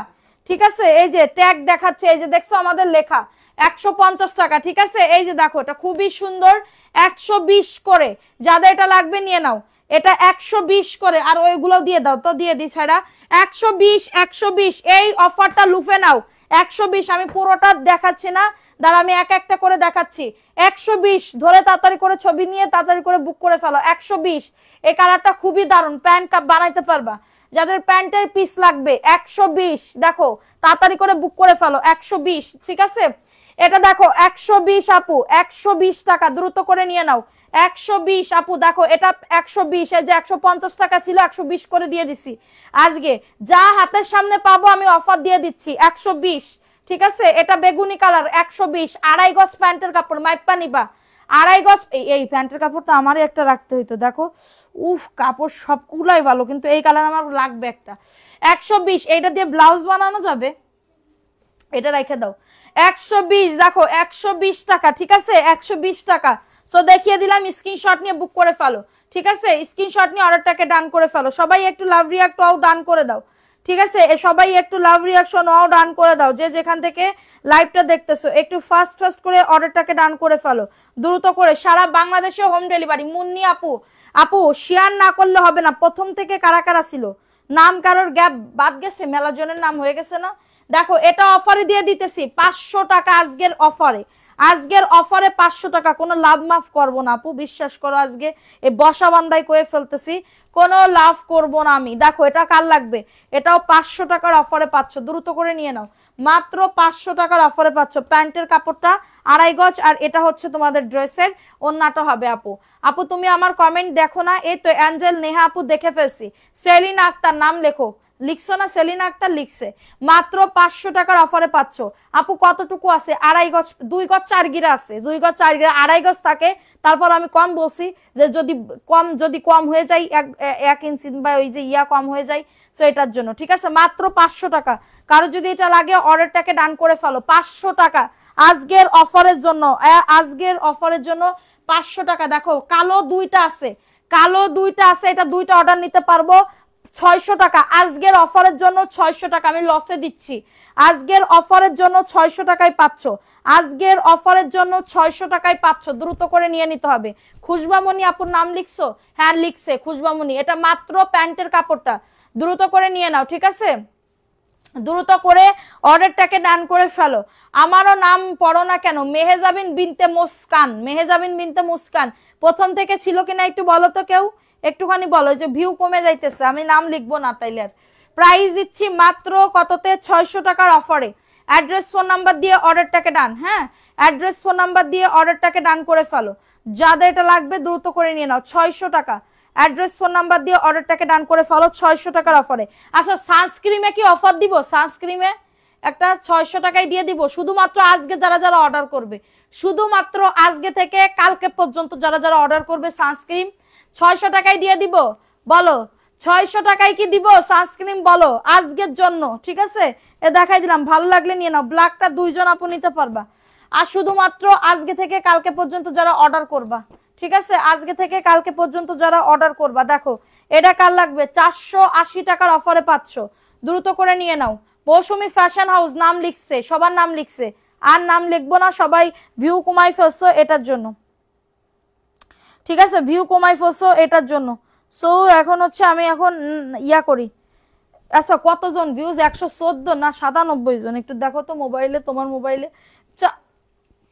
ঠিক আছে? এই যে ট্যাগ দেখাচ্ছে, এই যে দেখছো আমাদের লেখা 150 টাকা, ঠিক আছে? এই যে দেখো এটা খুবই সুন্দর, 120 করে। যাদের এটা লাগবে নিয়ে নাও, এটা 120 করে। আর ওইগুলো দিয়ে দাও তো, দিয়ে দিই ছাড়া। 120 120 এই অফারটা লুফে নাও। 120, আমি পুরোটা দেখাচ্ছি না, দাঁড়া আমি এক একটা করে দেখাচ্ছি। 120 ধরে তাড়াতাড়ি করে ছবি নিয়ে তাড়াতাড়ি করে বুক করে ফেলো। 120, এই কালারটা খুবই দারুণ, প্যান্ট কাপ বানাইতে পারবা। যাদের প্যান্টের পিস লাগবে 120, দেখো তাড়াতাড়ি করে বুক করে ফেলো। 120, ঠিক আছে? এটা দেখো 120 আপু, 120 টাকা, দ্রুত করে নিয়ে নাও। 120 আপু, দেখো এটা 120, এই যে 150 টাকা ছিল 120 করে দিয়ে দিছি। আজকে যা হাতের সামনে পাবো আমি অফার দিয়ে দিচ্ছি 120, ঠিক আছে? এটা বেগুনি কালার 120, 2.5 গজ প্যান্টের কাপড়, মাইপা নিবা। 2.5 গজ। এই প্যান্টের কাপড়টা আমারই একটা রাখতে হইতো, দেখো উফ কাপড় সবগুলাই ভালো, কিন্তু এই কালার আমার লাগবে একটা। 120, এইটা দিয়ে ব্লাউজ বানানো যাবে, এটা রেখে দাও। 120, দেখো 120 টাকা, ঠিক আছে? 120 টাকা। সো দেখিয়ে দিলাম, স্ক্রিনশট নিয়ে বুক করে ফেলো, ঠিক আছে? স্ক্রিনশট নিয়ে অর্ডারটাকে ডান করে ফেলো। সবাই একটু লাভ রিয়াক্ট আও ডান করে দাও, ঠিক আছে? সবাই একটু লাভ রিয়াকশন আও ডান করে দাও। যে যেখান থেকে লাইভটা দেখতেছো একটু ফাস্ট করে অর্ডারটাকে ডান করে ফেলো, দ্রুত করে। সারা বাংলাদেশে হোম ডেলিভারি। মুন্নি আপু, আপু শেয়ার না করলে হবে না। প্রথম থেকে কারা কারা ছিল? নাম কারোর গ্যাপ বাদ গেছে? মেলা জনের নাম হয়ে গেছে না? দেখো এটা অফারে দিয়ে দিতেছি 500 টাকা, আজকের অফারে। আজকের অফারে 500 টাকা, কোনো লাভ মাফ করবো না আপু, বিশ্বাস করো। আজকে এই বসা বান্দাই করে ফেলতেছি, কোনো লাভ করব না আমি। দেখো এটা কার লাগবে? এটাও 500 টাকার অফারে পাচ্ছ, দ্রুত করে নিয়ে নাও। মাত্র 500 টাকার অফারে পাচ্ছ। প্যান্টের কাপড়টা 2.5 গজ, আর এটা হচ্ছে তোমাদের ড্রেসের ওন্নাটা হবে। আপু আপু তুমি আমার কমেন্ট দেখো না? এই তো অ্যাঞ্জেল নেহা আপু দেখে ফেলছি। সেলিনা আক্তার নাম লেখো, লিখছো না? সেলিনা আক্তার লিখছে। মাত্র 500 টাকার অফারে পাচ্ছ। আপু কতটুকু আছে? 2.5 গজ, 2 গজ 4 গিরা আছে, 2 গজ 4 গিরা, 2.5 গজ থাকে। তারপর আমি কম বলছি যে যদি কম হয়ে যায় 1 ইঞ্চি বা ওই যে কম হয়ে যায়, তো এটার জন্য, ঠিক আছে? মাত্র 500 টাকা। কারো যদি এটা লাগে অর্ডারটাকে ডান করে ফেলো। 500 টাকা আজকের অফারের জন্য, আজকের অফারের জন্য 500 টাকা। দেখো কালো 2টা আছে, কালো 2টা আছে, এটা 2টা অর্ডার নিতে পারবো 600 টাকা। আজকের অফারের জন্য 600 টাকা, আমি লসে দিচ্ছি। আজকের অফারের জন্য 600 টাকায় পাচ্ছ। আজকের অফারের জন্য 600 টাকায় পাচ্ছ, দ্রুত করে নিয়ে নিতে হবে। খুশবামণি আপুর নাম লিখছো? হ্যাঁ লিখছে খুশবামণি। এটা মাত্র প্যান্টের কাপড়টা, দ্রুত করে নিয়ে নাও, ঠিক আছে? দ্রুত করে অর্ডারটাকে ডান করে ফেলো। আমারও নাম পড়ো না কেন? মেহেজাবিন বিনতে মুস্কান, মেহেজাবিন বিনতে মুস্কান প্রথম থেকে ছিল কিনা একটু বলো তো কেউ, একটুখানি বলো। যে ভিউ কমে যাইতেছে, আমি নাম লিখবো না তাইলে। আর প্রাইস দিচ্ছি মাত্র কততে? 600 টাকার অফারে। অ্যাড্রেস ফোন নাম্বার দিয়ে অর্ডারটাকে ডান, হ্যাঁ অ্যাড্রেস ফোন নাম্বার দিয়ে অর্ডারটাকে ডান করে ফেলো। যাদের এটা লাগবে দ্রুত করে নিয়ে নাও। 600 টাকা, অ্যাড্রেস ফোন নাম্বার দিয়ে অর্ডারটাকে ডান করে ফেলো 600 টাকার অফারে। আচ্ছা সানস্ক্রিমে কি অফার দিব? সানস্ক্রিমে একটা 600 টাকায় দিয়ে দিব, শুধুমাত্র আজকে যারা যারা অর্ডার করবে, শুধুমাত্র আজকে থেকে কালকে পর্যন্ত যারা যারা অর্ডার করবে সানস্ক্রিম 600 টাকায় দিয়ে দিব। বলো 600 টাকায় কি দিব সানস্ক্রিন? বলো আজকের জন্য, ঠিক আছে? এ দেখাই দিলাম, ভালো লাগলে নিয়ে নাও। ব্ল্যাকটা 2 জন আপু নিতে পারবা। আর শুধুমাত্র আজকে থেকে কালকে পর্যন্ত যারা অর্ডার করবা, ঠিক আছে? আজকে থেকে কালকে পর্যন্ত যারা অর্ডার করবা, দেখো এটা কার লাগবে? 480 টাকার অফারে পাচ্ছ, দ্রুত করে নিয়ে নাও। মৌসুমী ফ্যাশন হাউস নাম লিখছে, সবার নাম লিখছে, আর নাম লিখবো না, সবাই ভিউ কমাই ফেলছো এটার জন্য, ঠিক আছে? ভিউ কমাই ফেলছো এটার জন্য। সো এখন হচ্ছে আমি এখন করি। আচ্ছা কতজন ভিউজ? 114 না 97 জন, একটু দেখো তো মোবাইলে, তোমার মোবাইলে।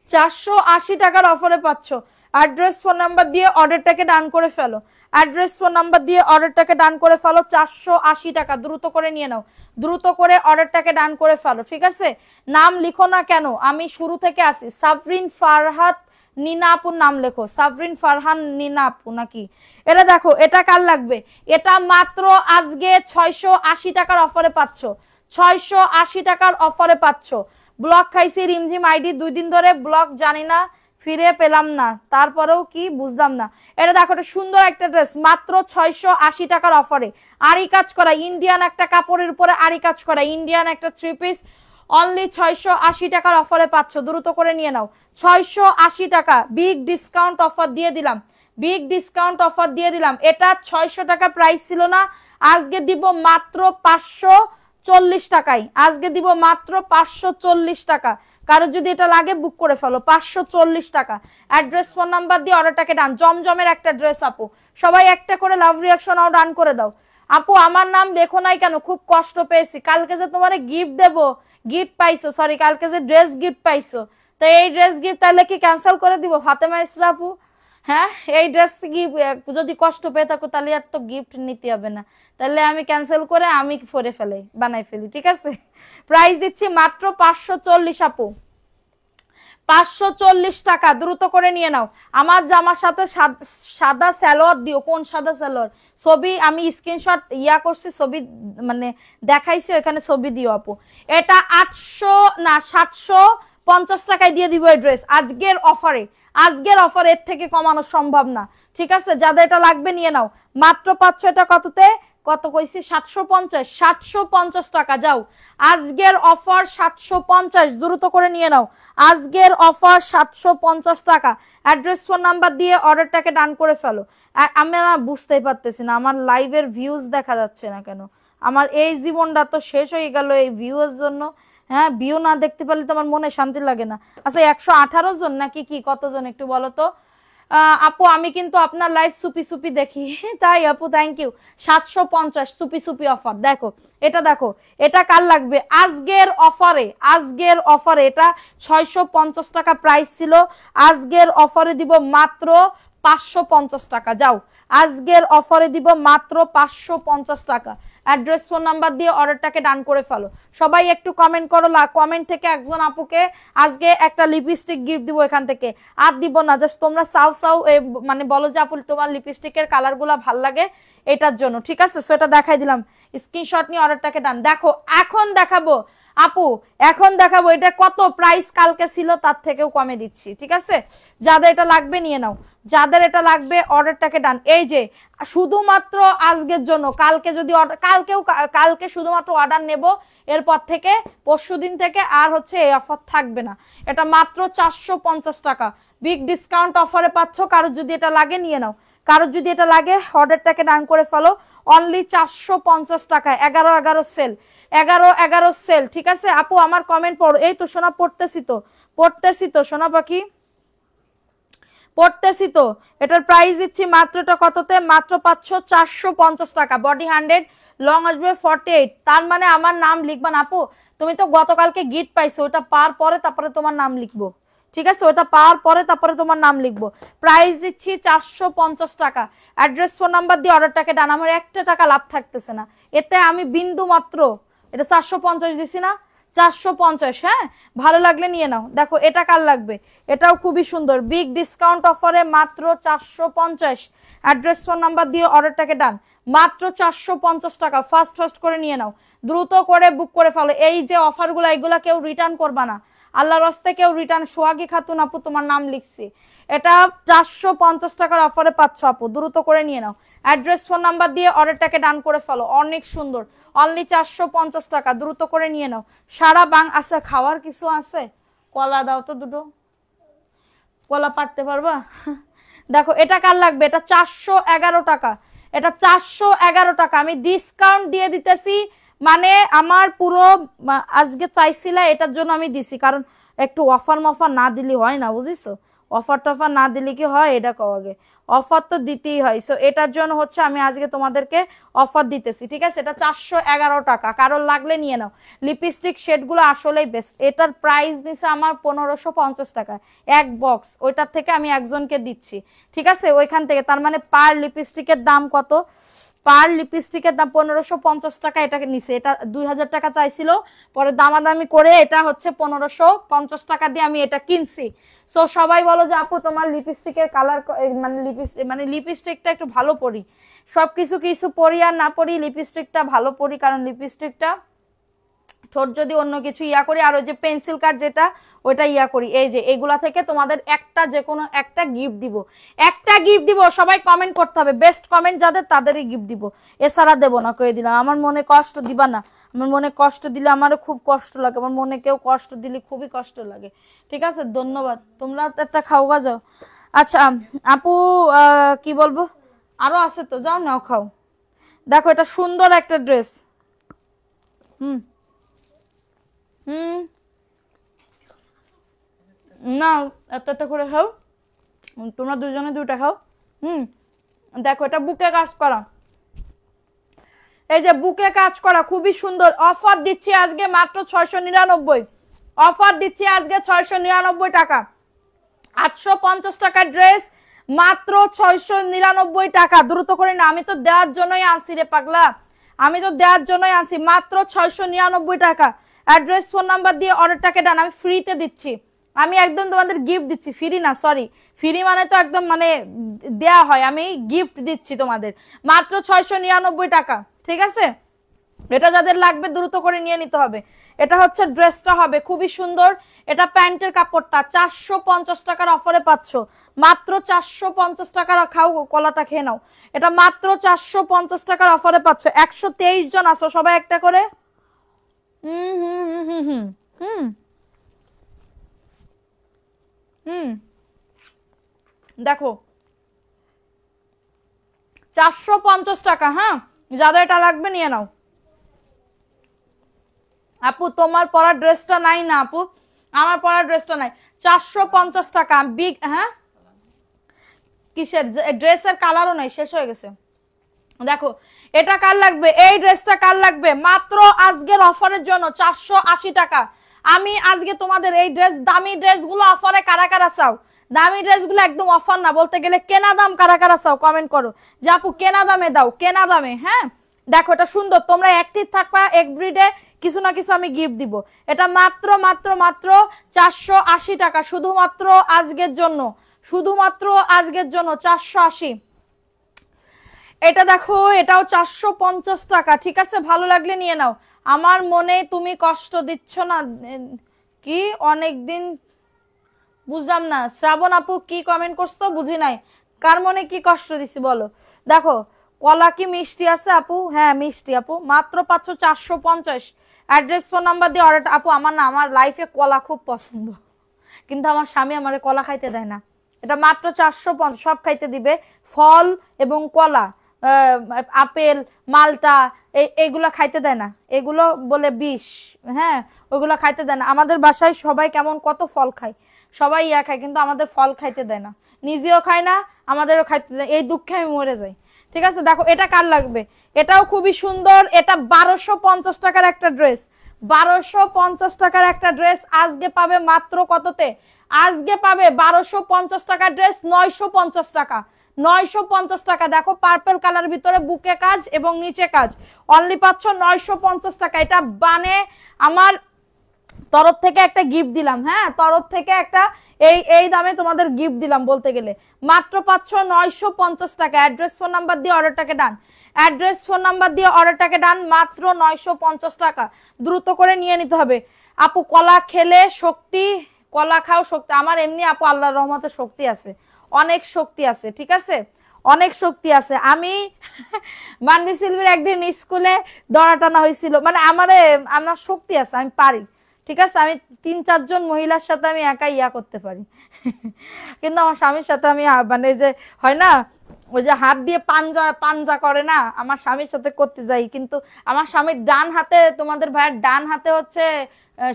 480 টাকার অফারে পাচ্ছ। অ্যাড্রেস ফোন নাম্বার দিয়ে অর্ডারটাকে ডান করে ফেলো। অ্যাড্রেস ফোন নাম্বার দিয়ে অর্ডারটাকে ডান করে ফেলো। 480 টাকা, দ্রুত করে নিয়ে নাও, দ্রুত করে অর্ডারটাকে ডান করে ফেলো, ঠিক আছে? নাম লিখো না কেন? আমি শুরু থেকে আসি। সাবরিন ফারহাত নিনা আপুর নাম লেখো, সাবরিন ফারহান নিনা আপু নাকি? এটা দেখো এটা কার লাগবে? এটা মাত্র আজকে 680 টাকার অফারে পাচ্ছ, 680 টাকার অফারে পাচ্ছ। ব্লক খাইছি রিমঝিম আইডি 2 দিন ধরে ব্লক, জানি না ফিরে পেলাম না, তারপরেও কি বুঝলাম না। এটা দেখো, এটা সুন্দর একটা ড্রেস, মাত্র 680 টাকার অফারে, আরি কাজ করা ইন্ডিয়ান একটা কাপড়ের উপরে আরি কাজ করা ইন্ডিয়ান একটা 3 পিস, অনলি 680 টাকার অফারে পাচ্ছ, দ্রুত করে নিয়ে নাও। 680 টাকা, বিগ ডিসকাউন্ট অফার দিয়ে দিলাম, বিগ ডিসকাউন্ট অফার দিয়ে দিলাম। এটা 600 টাকা প্রাইস ছিল না, আজকে দিব মাত্র 540 টাকায়, আজকে দিব মাত্র 540 টাকা। কারো যদি এটা লাগে বুক করে ফেলো, 540 টাকা। অ্যাড্রেস ফোন নাম্বার দিয়ে অর্ডারটাকে ডান। জমজমের একটা ড্রেস আপু, সবাই একটা করে লাভ রিয়াকশন আও ডান করে দাও। আপু আমার নাম দেখো নাই কেন, খুব কষ্ট পেয়েছি, কালকে যে তোমারে গিফট দেব, গিফট পাইছো, সরি কালকে যে ড্রেস গিফট পাইছো, তো এই ড্রেস গিফট তাহলে কি ক্যান্সেল করে দিব ফাতেমা ইসরা আপু? হ্যাঁ, এই ড্রেস কি যদি কষ্ট পেয়ে থাকো তাহলে আর তো গিফট নিতে হবে না, তাহলে আমি ক্যান্সেল করে আমি পরে ফেলে বানাই ফেলি, ঠিক আছে? প্রাইস দিচ্ছি মাত্র 540 আপু, 540 টাকা, দ্রুত করে নিয়ে নাও। আমার জামার সাথে সাদা সালোয়ার দিও, কোন সাদা সালোয়ার, ছবি আমি স্ক্রিনশট ইয়া করছি, ছবি মানে দেখাইছি, এখানে ছবি দিও আপু। এটা 800 না 750 টাকায় দিয়ে দিব এই ড্রেস, আজকের অফারে, আজকের অফার, এর থেকে কমানো সম্ভব না, ঠিক আছে? যাদের এটা লাগবে নিয়ে নাও, মাত্র পাচ্ছ এটা কততে, কত কইছি, 750, 750 টাকা, যাও আজকের অফার 750, দ্রুত করে নিয়ে নাও, আজকের অফার 750 টাকা। অ্যাড্রেস ফোন নাম্বার দিয়ে অর্ডারটাকে ডান করে ফেলো। আর আমি না বুঝতেই পারতেছি না, আমার লাইভের ভিউজ দেখা যাচ্ছে না কেন, আমার এই জীবনটা তো শেষ হয়ে গেল এই ভিউয়ের জন্য। হ্যাঁ, ভিউ না দেখতে পারলে তো আমার মনে শান্তি লাগে না। আচ্ছা 118 জন নাকি কি, কতজন একটু বলো তো? আপু আমি কিন্তু আপনার লাইভ সুপি সুপি দেখি, তাই আপু থ্যাংক ইউ। 750 সুপি সুপি অফার, দেখো এটা, দেখো এটা কার লাগবে, আজকের অফারে, আজকের অফারে, এটা 650 টাকা প্রাইস ছিল, আজকের অফারে দিব মাত্র 550 টাকা, যাও আজকের অফারে দিব মাত্র 550 টাকা। অ্যাড্রেস ফোন নাম্বার দিয়ে অর্ডারটাকে ডান করে ফেলো। সবাই একটু কমেন্ট করো, কমেন্ট থেকে একজন আপুকে আজকে একটা লিপস্টিক গিফট দিব এখান থেকে, আর দিব না, জাস্ট তোমরা সাউ সাউ মানে বলো যে আপু তোমার লিপস্টিকের কালারগুলো ভাল লাগে এটার জন্য, ঠিক আছে? সো এটা দেখাই দিলাম, স্ক্রিনশট নিয়ে অর্ডারটাকে ডান। দেখো এখন দেখাবো আপু, এখন দেখাবো এটা কত প্রাইস কালকে ছিল তার থেকেও কমে দিচ্ছি, ঠিক আছে? যাদের এটা লাগবে নিয়ে নাও, যাদের এটা লাগবে অর্ডারটাকে ডান। এই যে শুধুমাত্র আজকের জন্য, কালকে যদি কালকে শুধুমাত্র অর্ডার নেব, এরপর থেকে পরশুদিন থেকে আর হচ্ছে এই অফার থাকবে না। এটা মাত্র 450 টাকা, বিগ ডিসকাউন্ট অফারে পাচ্ছ। কারোর যদি এটা লাগে নিয়ে নাও, কারোর যদি এটা লাগে অর্ডারটাকে ডান করে ফেলো, অনলি 450 টাকা। 11-11 সেল, 11-11 সেল, ঠিক আছে আপু? আমার কমেন্ট পড়ো, এই তো সোনা পড়তেছি তো, পড়তেছি তো সোনা পাখি, পড়তেছি তো। এটার প্রাইস দিচ্ছি মাত্রটা কততে, মাত্র পাচ্ছ 450 টাকা। বডি 100, লং আসবে 48, তার মানে আমার নাম লিখবা না আপু, তুমি তো গতকালকে গিফট পাইছো, ওটা পাওয়ার পরে তারপরে তোমার নাম লিখবো, ঠিক আছে? ওটা পাওয়ার পরে তারপরে তোমার নাম লিখবো। প্রাইস দিচ্ছি 450 টাকা। অ্যাড্রেস ফোন নাম্বার দিয়ে অর্ডারটাকে ডান। আমার একটা টাকা লাভ থাকতেছে না এতে, আমি বিন্দু মাত্র, এটা 450 দিছি না, 450। হ্যাঁ, ভালো লাগলে নিয়ে নাও। দেখো এটা কার লাগবে, এটাও খুবই সুন্দর, বিগ ডিসকাউন্ট অফারে মাত্র 450। অ্যাড্রেস ফোন নাম্বার দিয়ে অর্ডারটাকে ডান, মাত্র 450 টাকা। ফাস্ট ফাস্ট করে নিয়ে নাও, দ্রুত করে বুক করে ফেলো। এই যে অফারগুলো, এগুলা কেউ রিটার্ন করবা না, আল্লাহর রাস্তে কেউ রিটার্ন। সোহাগী খাতুন আপু তোমার নাম লিখছি, এটা 450 টাকার অফারে পাচ্ছ আপু, দ্রুত করে নিয়ে নাও। অ্যাড্রেস ফোন নাম্বার দিয়ে অর্ডারটাকে ডান করে ফেলো, অনেক সুন্দর, অনলি 450 টাকা, দ্রুত করে নিয়ে নাও। সারা আচ্ছা খাওয়ার কিছু আছে, কলা দাও তো দুটো, কলা পারতে পারবা? দেখো এটা কার লাগবে, এটা 411 টাকা, এটা 411 টাকা, আমি ডিসকাউন্ট দিয়ে দিতেছি। মানে আমার পুরো আজকে চাইছিলা, এটার জন্য আমি দিছি, কারণ একটু অফার মফার না দিলে হয় না, বুঝিস? অফার টফার না দিলে কি হয়, এটা কও আগে, অফার তো দিতেই হয়। সো এটার জন্য হচ্ছে আমি আজকে তোমাদেরকে অফার দিতেছি, ঠিক আছে? এটা 411 টাকা, কারোর লাগলে নিয়ে নাও। লিপস্টিক শেডগুলো আসলেই বেস্ট। এটার প্রাইস নিছে আমার 1550 টাকা এক বক্স, ওইটার থেকে আমি একজনকে দিচ্ছি, ঠিক আছে? ওইখান থেকে, তার মানে পার লিপস্টিকের দাম কত, পার লিপস্টিকের দাম 1550 টাকা এটাকে নিছে। এটা 2000 টাকা চাইছিল, পরে দামাদামি করে এটা হচ্ছে 1550 টাকা দিয়ে আমি এটা কিনছি। সো সবাই বলো যে আপু তোমার লিপস্টিকের কালার, মানে লিপস্টিকটা একটু ভালো পরি, সবকিছু কিছু পরি আর না পরি, লিপস্টিকটা ভালো পরি, কারণ লিপস্টিকটা ঠোঁট যদি অন্য কিছু ইয়া করি, আর ওই যে পেন্সিল কাট যেটা ওইটা ইয়া করি। এই যে এগুলা থেকে তোমাদের একটা যে কোনো একটা গিফট দিব, একটা গিফট দিব। সবাই কমেন্ট করতে হবে, বেস্ট কমেন্ট যাদের তাদেরই গিফট দিব, এছাড়া দেবো না, কয়ে দিলাম। আমার মনে কষ্ট দিবা না, আমার মনে কষ্ট দিলে আমারও খুব কষ্ট লাগে, আমার মনে কেউ কষ্ট দিলে খুবই কষ্ট লাগে। ঠিক আছে, ধন্যবাদ। তোমরা একটা খাও গা, যাও। আচ্ছা আপু কি বলবো, আরো আছে তো, যাও নাও খাও। দেখো এটা সুন্দর একটা ড্রেস। হুম হুম না, একটা একটা করে খাও, তোমরা দুজনে দুটা খাও। হুম দেখো এটা বুকে কাজ করা, এই যে বুকে কাজ করা, খুবই সুন্দর। অফার দিচ্ছি আজকে মাত্র 699, অফার দিচ্ছি আজকে 699 টাকা। 850 টাকার ড্রেস মাত্র 699 টাকা। দ্রুত করে না, আমি তো দেওয়ার জন্যই আনছি রে পাগলা, আমি তো দেওয়ার জন্যই আনছি। মাত্র 699 টাকা। অ্যাড্রেস ফোন নাম্বার দিয়ে অর্ডারটাকে ডান। আমি ফ্রিতে দিচ্ছি, আমি একদম তোমাদের গিফট দিচ্ছি, ফ্রি না, সরি ফ্রি মানে তো একদম মানে দেয়া হয়, আমি গিফট দিচ্ছি তোমাদের মাত্র 699 টাকা। ঠিক আছে, এটা যাদের লাগবে দ্রুত করে নিয়ে নিতে হবে। এটা হচ্ছে ড্রেসটা হবে খুবই সুন্দর। এটা প্যান্টের কাপড়টা 450 টাকার অফারে পাচ্ছ, মাত্র 450 টাকার। খাও কলাটা খেয়ে নাও, এটা মাত্র 450 টাকার অফারে পাচ্ছ। 123 জন আছো, সবাই একটা করে। হুম হুম হুম হুম হুম হুম দেখো 450 টাকা। হ্যাঁ, যাদের এটা লাগবে নিয়ে নাও। আপু তোমার পরা ড্রেসটা নাই না আপু, আমার পরা ড্রেসটা নাই। 450 টাকা বিগ। হ্যাঁ, কিসের ড্রেসের কালারও নাই, শেষ হয়ে গেছে। দেখো এটা কার লাগবে, এই ড্রেসটা কার লাগবে, মাত্র আজকের অফারের জন্য 480 টাকা। আমি আজকে তোমাদের এই ড্রেস, দামি ড্রেসগুলো অফারে কারা কারা চাও, দামি ড্রেসগুলো একদম অফার না, বলতে গেলে কেনা দাম কারা কারা চাও কমেন্ট করো যে আপু কেনা দামে দাও, কেনা দামে। হ্যাঁ দেখো এটা সুন্দর, তোমরা অ্যাক্টিভ থাকবা, এভরিডে কিছু না কিছু আমি গিফট দিব। এটা মাত্র মাত্র মাত্র 480 টাকা, শুধুমাত্র আজকের জন্য, শুধুমাত্র আজকের জন্য 480। এটা দেখো এটাও 450 টাকা। ঠিক আছে, ভালো লাগলে নিয়ে নাও। আমার মনে তুমি কষ্ট দিচ্ছ না কি, অনেকদিন বুঝলাম না। শ্রাবণ আপু কি কমেন্ট করছো বুঝি নাই, কার মনে কি কষ্ট দিছি বলো। দেখো কলা কি মিষ্টি আছে আপু, হ্যাঁ মিষ্টি আপু, মাত্র পাচ্ছ 450। অ্যাড্রেস ফোন নাম্বার দিয়ে অর্ডার। আপু আমার না, আমার লাইফে কলা খুব পছন্দ, কিন্তু আমার স্বামী আমারে কলা খাইতে দেয় না। এটা মাত্র 450, সব খাইতে দিবে, ফল এবং কলা, আপেল মালটা এইগুলা খাইতে দেয় না, এগুলো বলে বিষ। হ্যাঁ ওইগুলো খাইতে দেয় না। আমাদের বাসায় সবাই কেমন কত ফল খায়, সবাই ইয়া খায়, কিন্তু আমাদের ফল খাইতে দেয় না, নিজেও খায় না, আমাদেরও খাইতে দেয়, এই দুঃখে আমি মরে যাই। ঠিক আছে, দেখো এটা কার লাগবে, এটাও খুবই সুন্দর। এটা 1250 টাকার একটা ড্রেস, 1250 টাকার একটা ড্রেস আজকে পাবে মাত্র কততে, আজকে পাবে 1250 টাকার ড্রেস 950 টাকা, 950 টাকা। দেখো পার্পল কালার ভিতরে বুকে কাজ এবং নিচে কাজ, অনলি পাচ্ছ 950 টাকা। এটা বানে আমার তরফ থেকে একটা গিফট দিলাম, হ্যাঁ তরফ থেকে একটা এই দামে তোমাদের গিফট দিলাম, বলতে গেলে মাত্র পাচ্ছ 950 টাকা। অ্যাড্রেস ফোন নাম্বার দিয়ে অর্ডারটাকে ডান, অ্যাড্রেস ফোন নাম্বার দিয়ে অর্ডারটাকে ডান, মাত্র 950 টাকা। দ্রুত করে নিয়ে নিতে হবে। আপু কলা খেলে শক্তি, কলা খাও শক্তি। আমার এমনি আপু আল্লাহর রহমতে শক্তি আছে, অনেক শক্তি আছে। ঠিক আছে, অনেক শক্তি আছে। আমি মানবি সিলভির একদিন স্কুলে দড়া টানা হয়েছিল, মানে আমার শক্তি আছে, আমি পারি। ঠিক আছে, আমি 3-4 জন মহিলার সাথে আমি একা ইয়া করতে পারি কিন্তু আমার স্বামীর সাথে আমি মানে যে হয় না ওই যে হাত দিয়ে পাঞ্জা পাঞ্জা করে না, আমার স্বামীর সাথে করতে যাই, কিন্তু আমার স্বামীর ডান হাতে, তোমাদের ভাইয়ের ডান হাতে হচ্ছে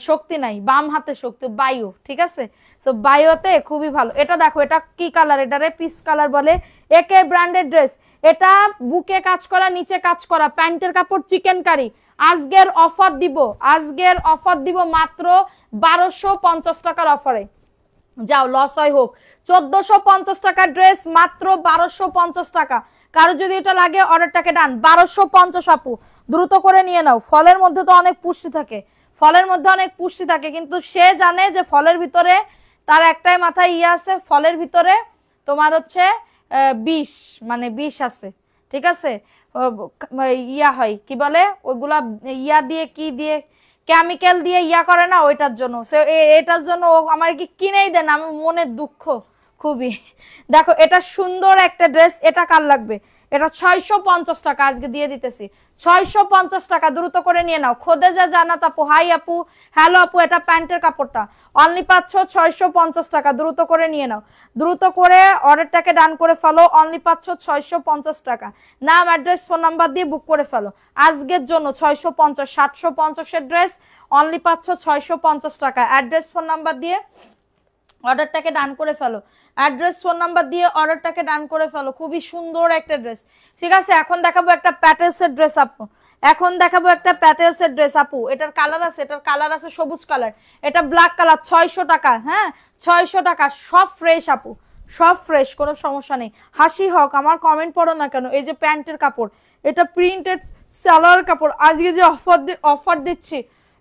শক্তি নাই, বাম হাতে শক্তি, বায়ু। ঠিক আছে, সো বায়ুতে খুবই ভালো। এটা দেখো এটা কি কালার, এটারে পিস কালার বলে, একে ব্র্যান্ডেড ড্রেস। এটা বুকে কাজ করা, নিচে কাজ করা, প্যান্টের কাপড় চিকেন কারি। আজকের অফার দিব, আজকের অফার দিব মাত্র 1250 টাকার অফারে। যাও লস হয় হোক, 1450 টাকার ড্রেস মাত্র 1250 টাকা। কারো যদি এটা লাগে অর্ডারটাকে ডান, 1250 আপু দ্রুত করে নিয়ে নাও। ফলের মধ্যে তো অনেক পুষ্টি থাকে, ফলের মধ্যে অনেক পুষ্টি থাকে, কিন্তু সে জানে যে ফলের ভিতরে তার একটাই মাথায় ইয়ে আছে, ফলের ভিতরে তোমার হচ্ছে বিষ, মানে বিষ আছে। ঠিক আছে, ইয়া হয় কি বলে ওইগুলা, ইয়া দিয়ে কেমিক্যাল দিয়ে ইয়া করে না, ওইটার জন্য। এটার জন্য ও আমার কি কিনেই দেন, আমি মনের দুঃখ খুবই। দেখো এটা সুন্দর একটা ড্রেস, এটা কার লাগবে? এটা 650 টাকা আজকে দিয়ে দিতেছি, 650 টাকা, দ্রুত করে নিয়ে নাও। খোদেজা জান্নাত আপু, হাই আপু, হ্যালো আপু, এটা প্যান্টের কাপড়টা অনলি পাচ্ছ 650 টাকা, দ্রুত করে নিয়ে নাও, দ্রুত করে অর্ডারটাকে ডান করে ফেলো, অনলি পাচ্ছ 650 টাকা। নাম, অ্যাড্রেস, ফোন নাম্বার দিয়ে বুক করে ফেলো আজকের জন্য। 650, 750 এর ড্রেস অনলি পাচ্ছ 650 টাকা। অ্যাড্রেস ফোন নাম্বার দিয়ে অর্ডারটাকে ডান করে ফেলো, অ্যাড্রেস ফোন নাম্বার দিয়ে অর্ডারটাকে ডান করে ফেলো। খুবই সুন্দর একটা ড্রেস, ঠিক আছে। এখন দেখাবো একটা প্যাটেলসের ড্রেস আপু, এখন দেখাবো একটা প্যাটেলসের ড্রেস আপু। এটার কালার আছে, এটার কালার আছে সবুজ কালার, এটা ব্ল্যাক কালার, 600 টাকা। হ্যাঁ 600 টাকা, সব ফ্রেশ আপু, সব ফ্রেশ, কোনো সমস্যা নেই। হাসি হক, আমার কমেন্ট পড়ো না কেন। এই যে প্যান্টের কাপড়, এটা প্রিন্টেড সালোয়ার কাপড়, আজকে যে অফার দিচ্ছি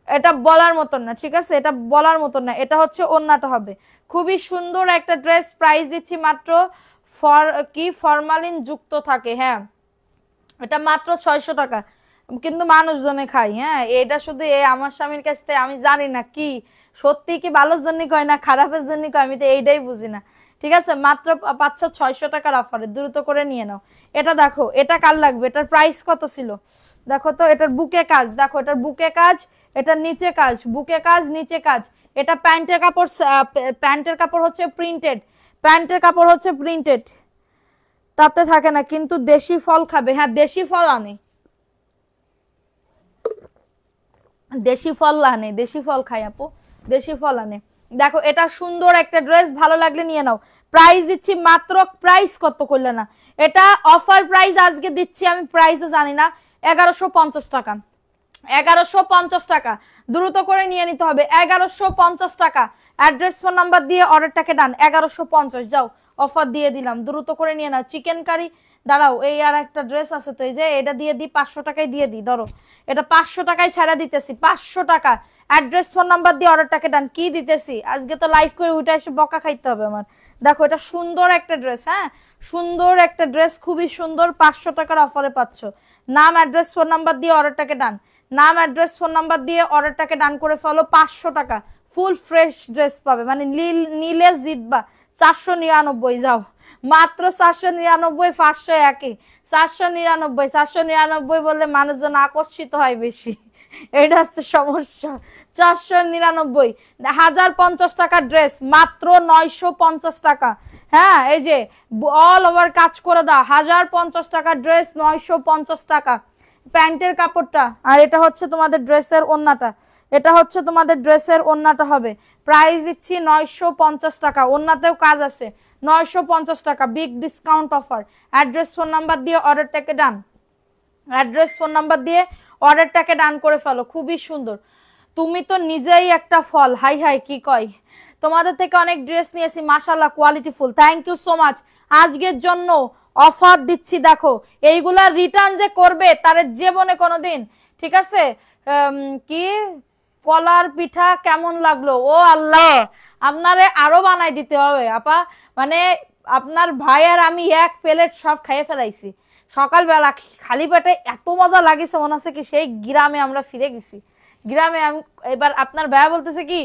এটা বলার মতন না, ঠিক আছে, এটা বলার মতন না। এটা হচ্ছে ওন্নাটা হবে, খুবই সুন্দর একটা ড্রেস, প্রাইস দিচ্ছি মাত্র ফরমালিন যুক্ত থাকে। হ্যাঁ এটা মাত্র 600 টাকা, কিন্তু মানুষজনে খাই। হ্যাঁ এটা শুধু আমার স্বামীর কাছ থেকে আমি জানি না কি সত্যি কি ভালোর জন্য কয় না খারাপের জন্য কয়, আমি তো এইটাই বুঝি না। ঠিক আছে, মাত্র পাচ্ছ 600 টাকার অফারে, দ্রুত করে নিয়ে নাও। এটা দেখো, এটা কার লাগবে? এটার প্রাইস কত ছিল দেখো তো। এটার বুকে কাজ দেখো, এটার বুকে কাজ, এটার নিচে কাজ, বুকে কাজ, নিচে কাজ। এটা প্যান্টের কাপড়, প্যান্টের কাপড় হচ্ছে প্রিন্টেড, প্যান্টের কাপড় হচ্ছে প্রিন্টেড, তাতে থাকে না কিন্তু দেশি ফল খাবে। হ্যাঁ দেশি ফল আনে, দেশি ফল আনে, দেশি ফল খাই আপু, দেশি ফল আনে। দেখো এটা সুন্দর একটা ড্রেস, ভালো লাগলে নিয়ে নাও। প্রাইস দিচ্ছি মাত্র, প্রাইস কত করলে না, এটা অফার প্রাইস আজকে দিচ্ছি আমি, প্রাইসও জানি না, 1150 টাকা, 1150 টাকা, দ্রুত করে নিয়ে নিতে হবে। 1150 টাকা, অ্যাড্রেস ফোন নাম্বার দিয়ে অর্ডারটাকে ডান। 1150, যাও অফার দিয়ে দিলাম, দ্রুত করে নিয়ে নাও। চিকেন কারি, দাঁড়াও এই আর একটা ড্রেস আছে তো, এই যে এটা দিয়ে দিই, 500 টাকায় দিয়ে দিই, ধরো এটা 500 টাকায় ছাড়া দিতেছি, 500 টাকা। অ্যাড্রেস ফোন নাম্বার দিয়ে অর্ডারটাকে ডান। কি দিতেছি আজকে তো লাইভ করে উঠে এসে বকা খাইতে হবে আমার। দেখো এটা সুন্দর একটা ড্রেস, হ্যাঁ সুন্দর একটা ড্রেস, খুবই সুন্দর, 500 টাকার অফারে পাচ্ছ। নাম, অ্যাড্রেস, ফোন নাম্বার দিয়ে অর্ডারটাকে ডান, নাম, অ্যাড্রেস, ফোন নাম্বার দিয়ে অর্ডারটাকে ডান করে ফেলো। 500 টাকা ফুল ফ্রেশ ড্রেস পাবে, মানে নীলে জিতবা। 499, যাও মাত্র 499, 500 একই, 499, 499 বললে মানুষজন আকর্ষিত হয় বেশি, এটা হচ্ছে সমস্যা। 499, 1050 টাকার ড্রেস মাত্র 950 টাকা। হ্যাঁ এই যে অল ওভার কাজ করে দাও, 1050 টাকার ড্রেস 950 টাকা। প্যান্টের কাপড়টা, আর এটা হচ্ছে তোমাদের ড্রেসের ওন্নাটা, এটা হচ্ছে তোমাদের ড্রেসের ওন্নাটা হবে। প্রাইস দিচ্ছি 950 টাকা, ওন্নাতেও কাজ আছে, 950 টাকা, big discount offer. Address phone number দিয়ে অর্ডারটাকে ডান, অ্যাড্রেস ফোন নাম্বার দিয়ে অর্ডারটাকে ডান করে ফেলো। খুবই সুন্দর, তুমি তো নিজেই একটা ফল। হাই হাই কি কয়, তোমাদের থেকে অনেক ড্রেস নিয়েছি মাশাআল্লাহ, quality full, thank you so much. আজকের জন্য অফার দিচ্ছি, দেখো এইগুলা রিটার্ন যে করবে তার জীবনে কোনোদিন, ঠিক আছে। কি কলার পিঠা কেমন লাগলো? ও আল্লাহ, আপনারে আরো বানাই দিতে হবে আপা, মানে আপনার ভাই আর আমি এক প্লেট সব খেয়ে ফেলাইছি সকালবেলা খালি পেটে, এত মজা লাগিছে মনে হচ্ছে কি সেই গ্রামে আমরা ফিরে গেছি। গ্রামে এবার আপনার ভাইয়া বলতেছে কি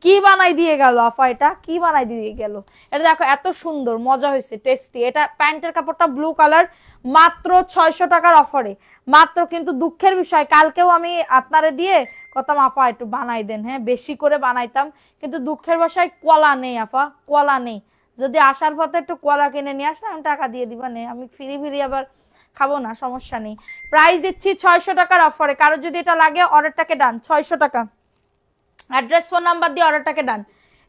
কি বানাই দিয়ে গেল আপা, এটা কি বানাই দিয়ে গেল, এটা দেখো এত সুন্দর, মজা হয়েছে, টেস্টি। এটা প্যান্টের কাপড়টা ব্লু কালার, মাত্র 600 টাকার অফারে, মাত্র। কিন্তু দুঃখের বিষয়, কালকেও আমি আপনারে দিয়ে কতাম আপা একটু বানাই দেন, হ্যাঁ বেশি করে বানাইতাম, কিন্তু দুঃখের বিষয় কলা নেই আপা, কলা নেই। যদি আসার পথে একটু কলা কিনে নিয়ে আসলে আমি টাকা দিয়ে দিবা, নেই আমি ফিরি ফিরি আবার খাবো না, সমস্যা নেই। প্রাইস দিচ্ছি 600 টাকার অফারে, কারো যদি এটা লাগে অর্ডারটাকে ডান, 600 টাকা। অ্যাড্রেস ফোন নাম্বার দিয়ে অর্ডারটাকে ডান।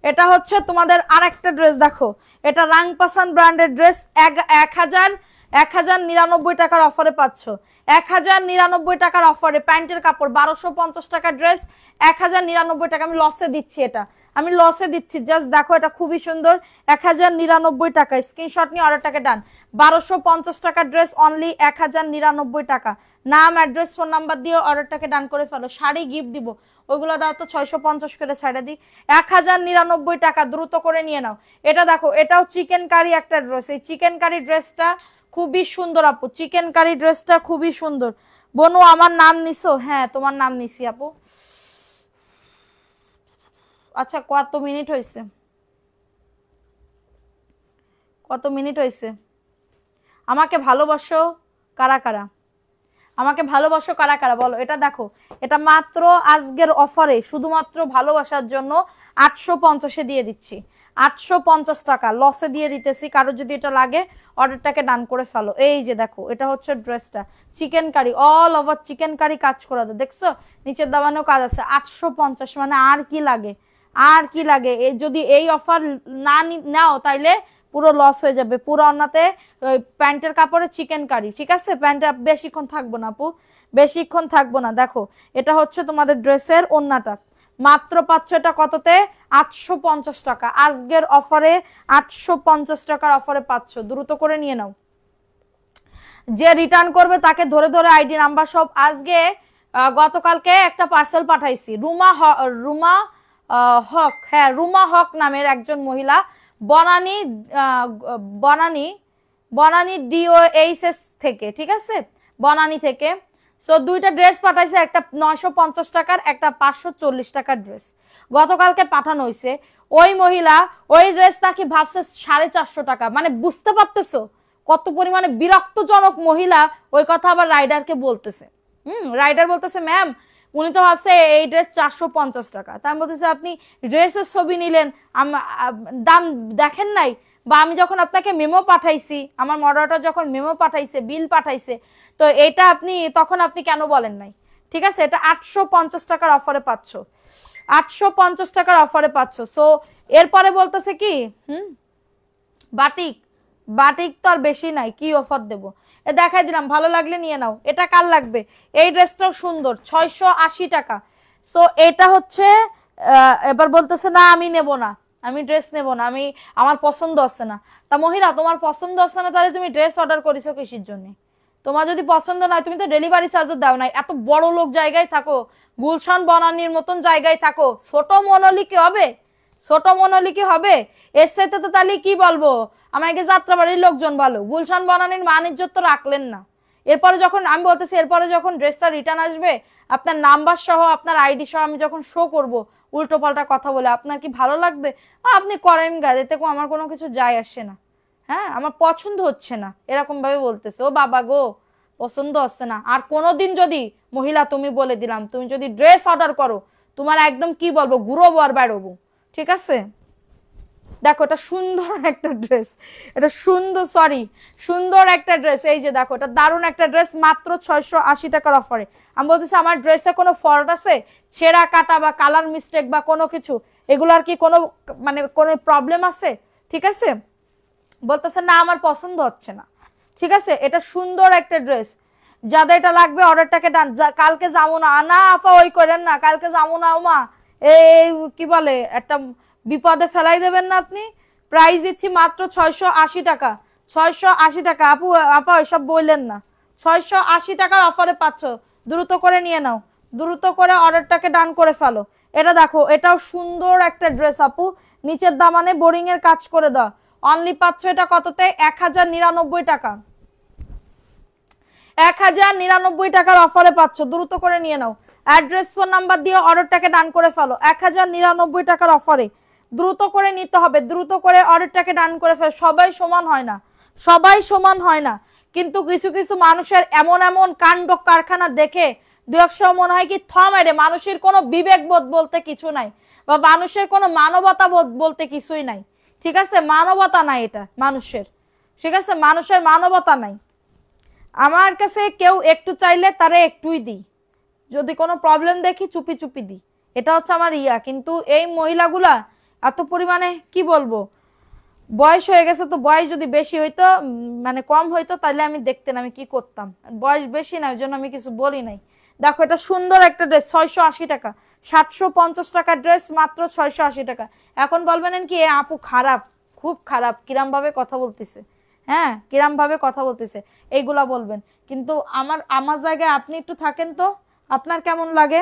এটা হচ্ছে তোমাদের আরেকটা ড্রেস, দেখো এটা রাংপাসান ব্র্যান্ডের ড্রেস, 1099 টাকার অফারে পাচ্ছ, 1099 টাকার অফারে। প্যান্টের কাপড় 1250 টাকার ড্রেস, 1099 টাকা। আমি লসে দিচ্ছি, এটা আমি লসে দিচ্ছি, জাস্ট দেখো এটা খুবই সুন্দর, 1099 টাকা। স্ক্রিনশট নিয়ে অর্ডারটাকে ডান। 1250 টাকার ড্রেস অনলি 1099 টাকা। নাম, অ্যাড্রেস, ফোন নাম্বার দিয়ে অর্ডারটাকে ডান করে ফেলো। শাড়ি গিফট দিব, ওইগুলো দাও তো 650 করে ছাড়া দিই, 1099 টাকা, দ্রুত করে নিয়ে নাও। এটা দেখো, এটাও চিকেন কারি একটা ড্রেস, এই চিকেন কারি ড্রেসটা খুবই সুন্দর আপু, চিকেন কারি ড্রেসটা খুবই সুন্দর। বনু আমার নাম নিছো? হ্যাঁ তোমার নাম নিছি আপু। আচ্ছা কত মিনিট হয়েছে, কত মিনিট হয়েছে? আমাকে ভালোবাসো কারা কারা, আমাকে ভালোবাসো কারা কারা বলো। এটা দেখো, এটা মাত্র আজকের অফারে শুধুমাত্র ভালোবাসার জন্য 850-এ দিয়ে দিচ্ছি। 850 টাকা লসে দিয়ে দিতেছি। কারো যদি এটা লাগে অর্ডারটাকে ডান করে ফেলো। এই যে দেখো, এটা হচ্ছে ড্রেসটা, chikankari, all over chikankari কাজ করা, দেখছো নিচের দাবানেও কাজ আছে। 850, মানে আর কি লাগে, আর কি লাগে? যদি এই অফার না নাও তাইলে পুরো লস হয়ে যাবে। পুরো অন্যতে প্যান্টের কাপড়ে চিকেন কারি, ঠিক আছে? প্যান্টটা বেশিক্ষণ থাকবো না আপু, বেশিক্ষণ থাকবো না। দেখো এটা হচ্ছে তোমাদের ড্রেসের ওন্নাটা, মাত্র পাচ্ছ এটা কততে? 850 টাকা আজকের অফারে, 850 টাকার অফারে পাচ্ছ। দ্রুত করে নিয়ে নাও। যে রিটার্ন করবে তাকে ধরে ধরে আইডি নাম্বার সব। আজকে গতকালকে একটা পার্সেল পাঠাইছি, রুমা হক, হ্যাঁ রুমা হক নামের একজন মহিলা, বনানী বনানী বনানী DOHS থেকে, ঠিক আছে, বনানী থেকে। সো দুইটা ড্রেস পাঠাইছে, একটা 950 টাকার, একটা 540 টাকার ড্রেস গতকালকে পাঠানো হয়েছে। ওই মহিলা ওই ড্রেস নাকি ভাবছে 450 টাকা, মানে বুঝতে পারতেছো কত পরিমাণে বিরক্তজনক মহিলা। ওই কথা আবার রাইডারকে বলতেছে। রাইডার বলতেছে ম্যাম উনি তো ভাবছে এই ড্রেস 450 টাকা। তাই আমি বলতেছি আপনি ড্রেসের ছবি নিলেন, দাম দেখেন নাই? বা আমি যখন আপনাকে মেমো পাঠাইছি, আমার মডারেটর যখন মেমো পাঠাইছে, বিল পাঠাইছে, তো এটা আপনি তখন আপনি কেন বলেন নাই? ঠিক আছে, এটা 850 টাকার অফারে পাচ্ছ, 850 টাকার অফারে পাচ্ছ। সো এরপরে বলতেছে কি বাটিক, বাটিক তো আর বেশি নাই, কি অফার দেবো? এ দেখাই দিলাম, ভালো লাগলে নিয়ে নাও। এটা কার লাগবে? এই ড্রেসটাও সুন্দর, 680 টাকা। সো এটা হচ্ছে এবার বলতেছে না আমি নেব না, আমি ড্রেস নেব না, আমি আমার পছন্দ হচ্ছে না। তা মহিলা তোমার পছন্দ হচ্ছে না, তাহলে তুমি ড্রেস অর্ডার করেছো কিসের জন্য? তোমার যদি পছন্দ নয় তুমি তো ডেলিভারি চার্জও দাও নাই। এত বড় লোক জায়গায় থাকো, গুলশান বনানীর মতন জায়গায় থাকো, ছোট মনলি কি হবে? ছোট মনলি কি হবে? এর সাথে তো তাহলে কি বলবো, আমাকে যাত্রাবাড়ির লোকজন বলো, গুলশান বনানীর মান ইজ্জত তো রাখলেন না। এরপরে যখন আমি বলতেছি, এরপরে যখন ড্রেসটা রিটার্ন আসবে, আপনার নাম্বার সহ আপনার আইডি সহ আমি যখন শো করব উল্টো পাল্টা কথা বলে, আপনার কি ভালো লাগবে? আপনি করেন গা, এতে আমার কোনো কিছু যায় আসে না। হ্যাঁ আমার পছন্দ হচ্ছে না, এরকম ভাবে বলতেছে। ও বাবা গো, পছন্দ হচ্ছে না। আর কোনোদিন যদি মহিলা, তুমি বলে দিলাম, তুমি যদি ড্রেস অর্ডার করো, তোমার একদম কি বলবো, ঘুরোবো আর বেরোবো, ঠিক আছে? দেখো এটা সুন্দর একটা ড্রেস, এটা সুন্দর, সরি সুন্দর একটা ড্রেস। এই যে দেখো, এটা দারুণ একটা ড্রেস, মাত্র 680 টাকার অফারে। আমি বলতেছি আমার ড্রেসে কোনো ফল্ট আছে, ছেঁড়া কাটা বা কালার মিস্টেক বা কোনো কিছু, এগুলোর কি কোনো মানে কোনো প্রবলেম আছে? ঠিক আছে, বলতেছে না আমার পছন্দ হচ্ছে না। ঠিক আছে, এটা সুন্দর একটা ড্রেস, যাদের এটা লাগবে অর্ডারটাকে ডান। কালকে যাবো না, না আফা ওই করেন না, কালকে যাবো না ওমা, এই কি বলে একটা বিপদে ফেলাই দেবেন না আপনি। প্রাইস দিচ্ছি মাত্র 680 টাকা, 680 টাকা। আপু আপা ওইসব বললেন না, 680 টাকার অফারে পাচ্ছ। দ্রুত করে নিয়ে নাও, দ্রুত করে অর্ডারটাকে ডান করে ফেলো। এটা দেখো, এটাও সুন্দর একটা ড্রেস আপু, নিচের দামানে বোরিং এর কাজ করে দাও। অনলি পাচ্ছ এটা কততে? 1099 টাকা, 1099 টাকার অফারে পাচ্ছ। দ্রুত করে নিয়ে নাও, অ্যাড্রেস ফোন নাম্বার দিয়ে অর্ডারটাকে ডান করে ফেলো। 1099 টাকার অফারে দ্রুত করে নিতে হবে, দ্রুত করে অর্ডারটাকে ডান করে ফেলো। সবাই সমান হয় না, সবাই সমান হয় না, কিন্তু কিছু কিছু মানুষের এমন এমন কাণ্ড কারখানা দেখে দু এক সময় মনে হয় কি থামাইরে, মানুষের কোনো বিবেক বোধ বলতে কিছু নাই, বা মানুষের কোনো মানবতা বোধ বলতে কিছুই নাই। ঠিক আছে, মানবতা নাই এটা মানুষের, ঠিক আছে, মানুষের মানবতা নাই। আমার কাছে কেউ একটু চাইলে তারে একটুই দিই, যদি কোনো প্রবলেম দেখি চুপি চুপি দিই, এটা হচ্ছে আমার ইয়া। কিন্তু এই মহিলাগুলা এত পরিমাণে কি বলবো, বয়স হয়ে গেছে, তো বয়স যদি বেশি হইতো মানে কম হইতো তাহলে আমি দেখতেন আমি কি করতাম। বয়স বেশি না, ওই জন্য আমি কিছু বলি নাই। দেখো এটা সুন্দর একটা ড্রেস, 680 টাকা, 750 টাকার ড্রেস মাত্র 680 টাকা। এখন বলবেন কি এ আপু খারাপ, খুব খারাপ, কিরম ভাবে কথা বলতেছে, হ্যাঁ কিরম ভাবে কথা বলতেছে, এইগুলা বলবেন। কিন্তু আমার আমার জায়গায় আপনি একটু থাকেন তো, আপনার কেমন লাগে,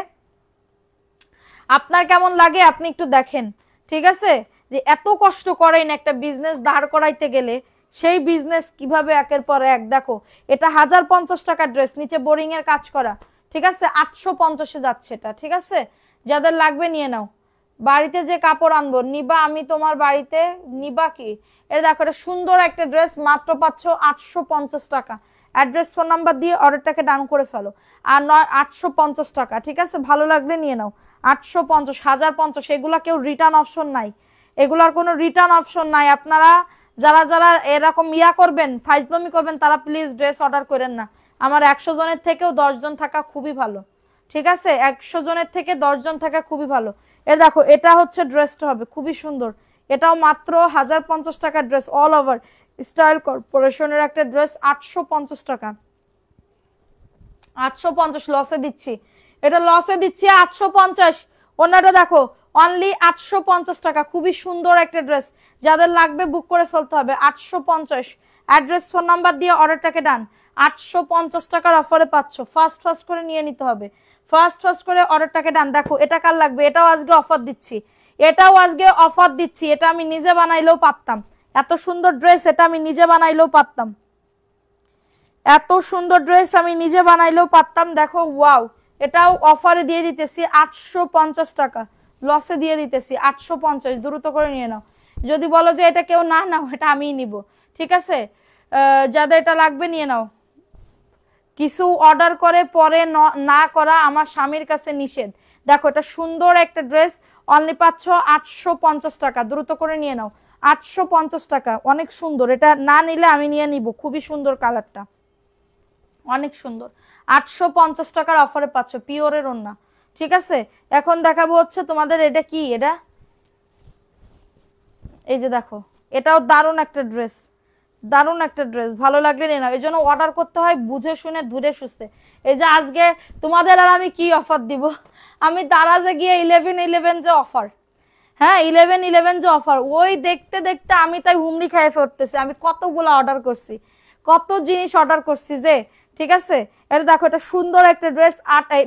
আপনার কেমন লাগে আপনি একটু দেখেন। ঠিক আছে, যে এত কষ্ট করেন একটা বিজনেস দাঁড় করাইতে গেলে, সেই বিজনেস কিভাবে একের পর এক। দেখো এটা 1050 টাকার ড্রেস, নিচে বোরিং এর কাজ করা, ঠিক আছে, 850-এ যাচ্ছে এটা। ঠিক আছে, যাদের লাগবে নিয়ে নাও, বাড়িতে যে কাপড় আনবো নিবা, আমি তোমার বাড়িতে নিবা কি? এই দেখো এটা সুন্দর একটা ড্রেস, মাত্র পাচ্ছ 850 টাকা। অ্যাড্রেস ফোন নাম্বার দিয়ে অর্ডারটাকে ডান করে ফেলো। আর 850 টাকা, ঠিক আছে? ভালো লাগলে নিয়ে নাও। 850, 1050, এগুলা কেউ রিটার্ন অপশন নাই, এগুলার কোনো রিটার্ন অপশন নাই। আপনারা যারা যারা এরকম করবেন, ফাইজলামি করবেন, তারা প্লিজ ড্রেস অর্ডার করেন না। আমার 100 জনের থেকেও 10 জন থাকা খুবই ভালো, ঠিক আছে? 100 জনের থেকে 10 জন থাকা খুবই ভালো। এ দেখো এটা হচ্ছে ড্রেসটা হবে খুবই সুন্দর, এটাও মাত্র 1050 টাকার ড্রেস, অল ওভার স্টাইল কর্পোরেশনের একটা ড্রেস, 850 টাকা। 850 লসে দিচ্ছি, এটা লসে দিচ্ছি 850। ওনাটা দেখো অনলি 850 টাকা, খুবই সুন্দর একটা ড্রেস। যাদের লাগবে বুক করে ফেলতে হবে। 850, অ্যাড্রেস ফোন নাম্বার দিয়ে অর্ডারটাকে ডান। 850 টাকার অফারে পাচ্ছ, ফার্স্ট ফার্স্ট করে নিয়ে নিতে হবে, ফার্স্ট ফার্স্ট করে অর্ডারটাকে ডান। দেখো এটা কার লাগবে, এটাও আজকে অফার দিচ্ছি, এটাও আজকে অফার দিচ্ছি। এটা আমি নিজে বানাইলেও পারতাম, এত সুন্দর ড্রেস, এটা আমি নিজে বানাইলেও পারতাম, এত সুন্দর ড্রেস আমি নিজে বানাইলেও পারতাম। দেখো ওয়াও, এটাও অফারে দিয়ে দিতেছি 850 টাকা, লসে দিয়ে দিতেছি 850। দ্রুত করে নিয়ে নাও। যদি বলো যে এটা কেউ না নাও, এটা আমিই নিব, ঠিক আছে? যাদের এটা লাগবে নিয়ে নাও। কিছু অর্ডার করে পরে না করা আমার স্বামীর কাছে নিষেধ। দেখো এটা সুন্দর একটা ড্রেস, অনলি পাচ্ছ 850 টাকা, দ্রুত করে নিয়ে নাও। 850 টাকা, অনেক সুন্দর, এটা না নিলে আমি নিয়ে নিব, খুবই সুন্দর কালারটা, অনেক সুন্দর। 850 টাকার অফারে পাচ্ছ, পিওরের ওন্না, ঠিক আছে? এখন দেখাবো হচ্ছে তোমাদের এটা কি, এটা এই যে দেখো, এটাও দারুণ একটা ড্রেস, দারুণ একটা ড্রেস, ভালো লাগলে নিয়ে নাও। এই জন্য অর্ডার করতে হয় বুঝে শুনে ধরে সুস্থে। এই যে আজকে তোমাদের আর আমি কি অফার দিব, আমি দারাজে গিয়ে 11/11 যে অফার, হ্যাঁ 11/11 যে অফার, ওই দেখতে দেখতে আমি তাই হুমড়ি খেয়ে ফেলতেছি। আমি কতগুলো অর্ডার করছি, কত জিনিস অর্ডার করছি যে, ঠিক আছে? এটা দেখো এটা সুন্দর একটা ড্রেস,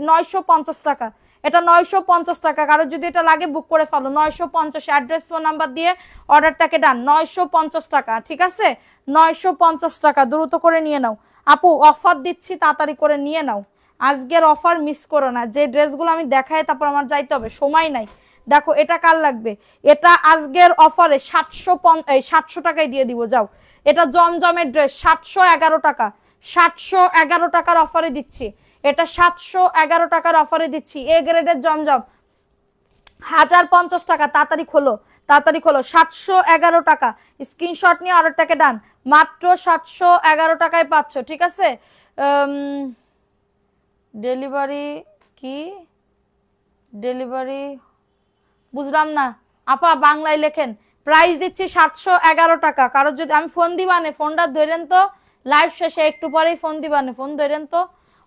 950 টাকা, এটা 950 টাকা। কারো যদি এটা লাগে বুক করে ফেলো, 950, অ্যাড্রেস ফোন নাম্বার দিয়ে অর্ডারটাকে ডান। 950 টাকা, ঠিক আছে? 950 টাকা, দ্রুত করে নিয়ে নাও। আপু অফার দিচ্ছি, তাড়াতাড়ি করে নিয়ে নাও, আজকের অফার মিস করো না। যে ড্রেসগুলো আমি দেখাই তারপর আমার যাইতে হবে, সময় নাই। দেখো এটা কার লাগবে, এটা আজকের অফারে 700 টাকায় দিয়ে দিব, যাও। এটা জমজমের ড্রেস, 711 টাকা, 711 টাকার অফারে দিচ্ছি, এটা 711 টাকার অফারে দিচ্ছি। এ গ্রেডের জমজম 1050 টাকা, তাড়াতাড়ি খোলো, তাড়াতাড়ি খোলো। 711 টাকা, স্ক্রিনশট নিয়ে অর্ডারটাকে ডান, মাত্র 711 টাকায় পাচ্ছ, ঠিক আছে? ডেলিভারি কি, ডেলিভারি বুঝলাম না আপা, বাংলায় লেখেন। প্রাইস দিচ্ছি 711 টাকা। কারো যদি আমি ফোন দিবানে, ফোনটা ধরেন তো, লাইভ শেষে একটু পরেই ফোন দিবানে, ফোন ধরেন তো।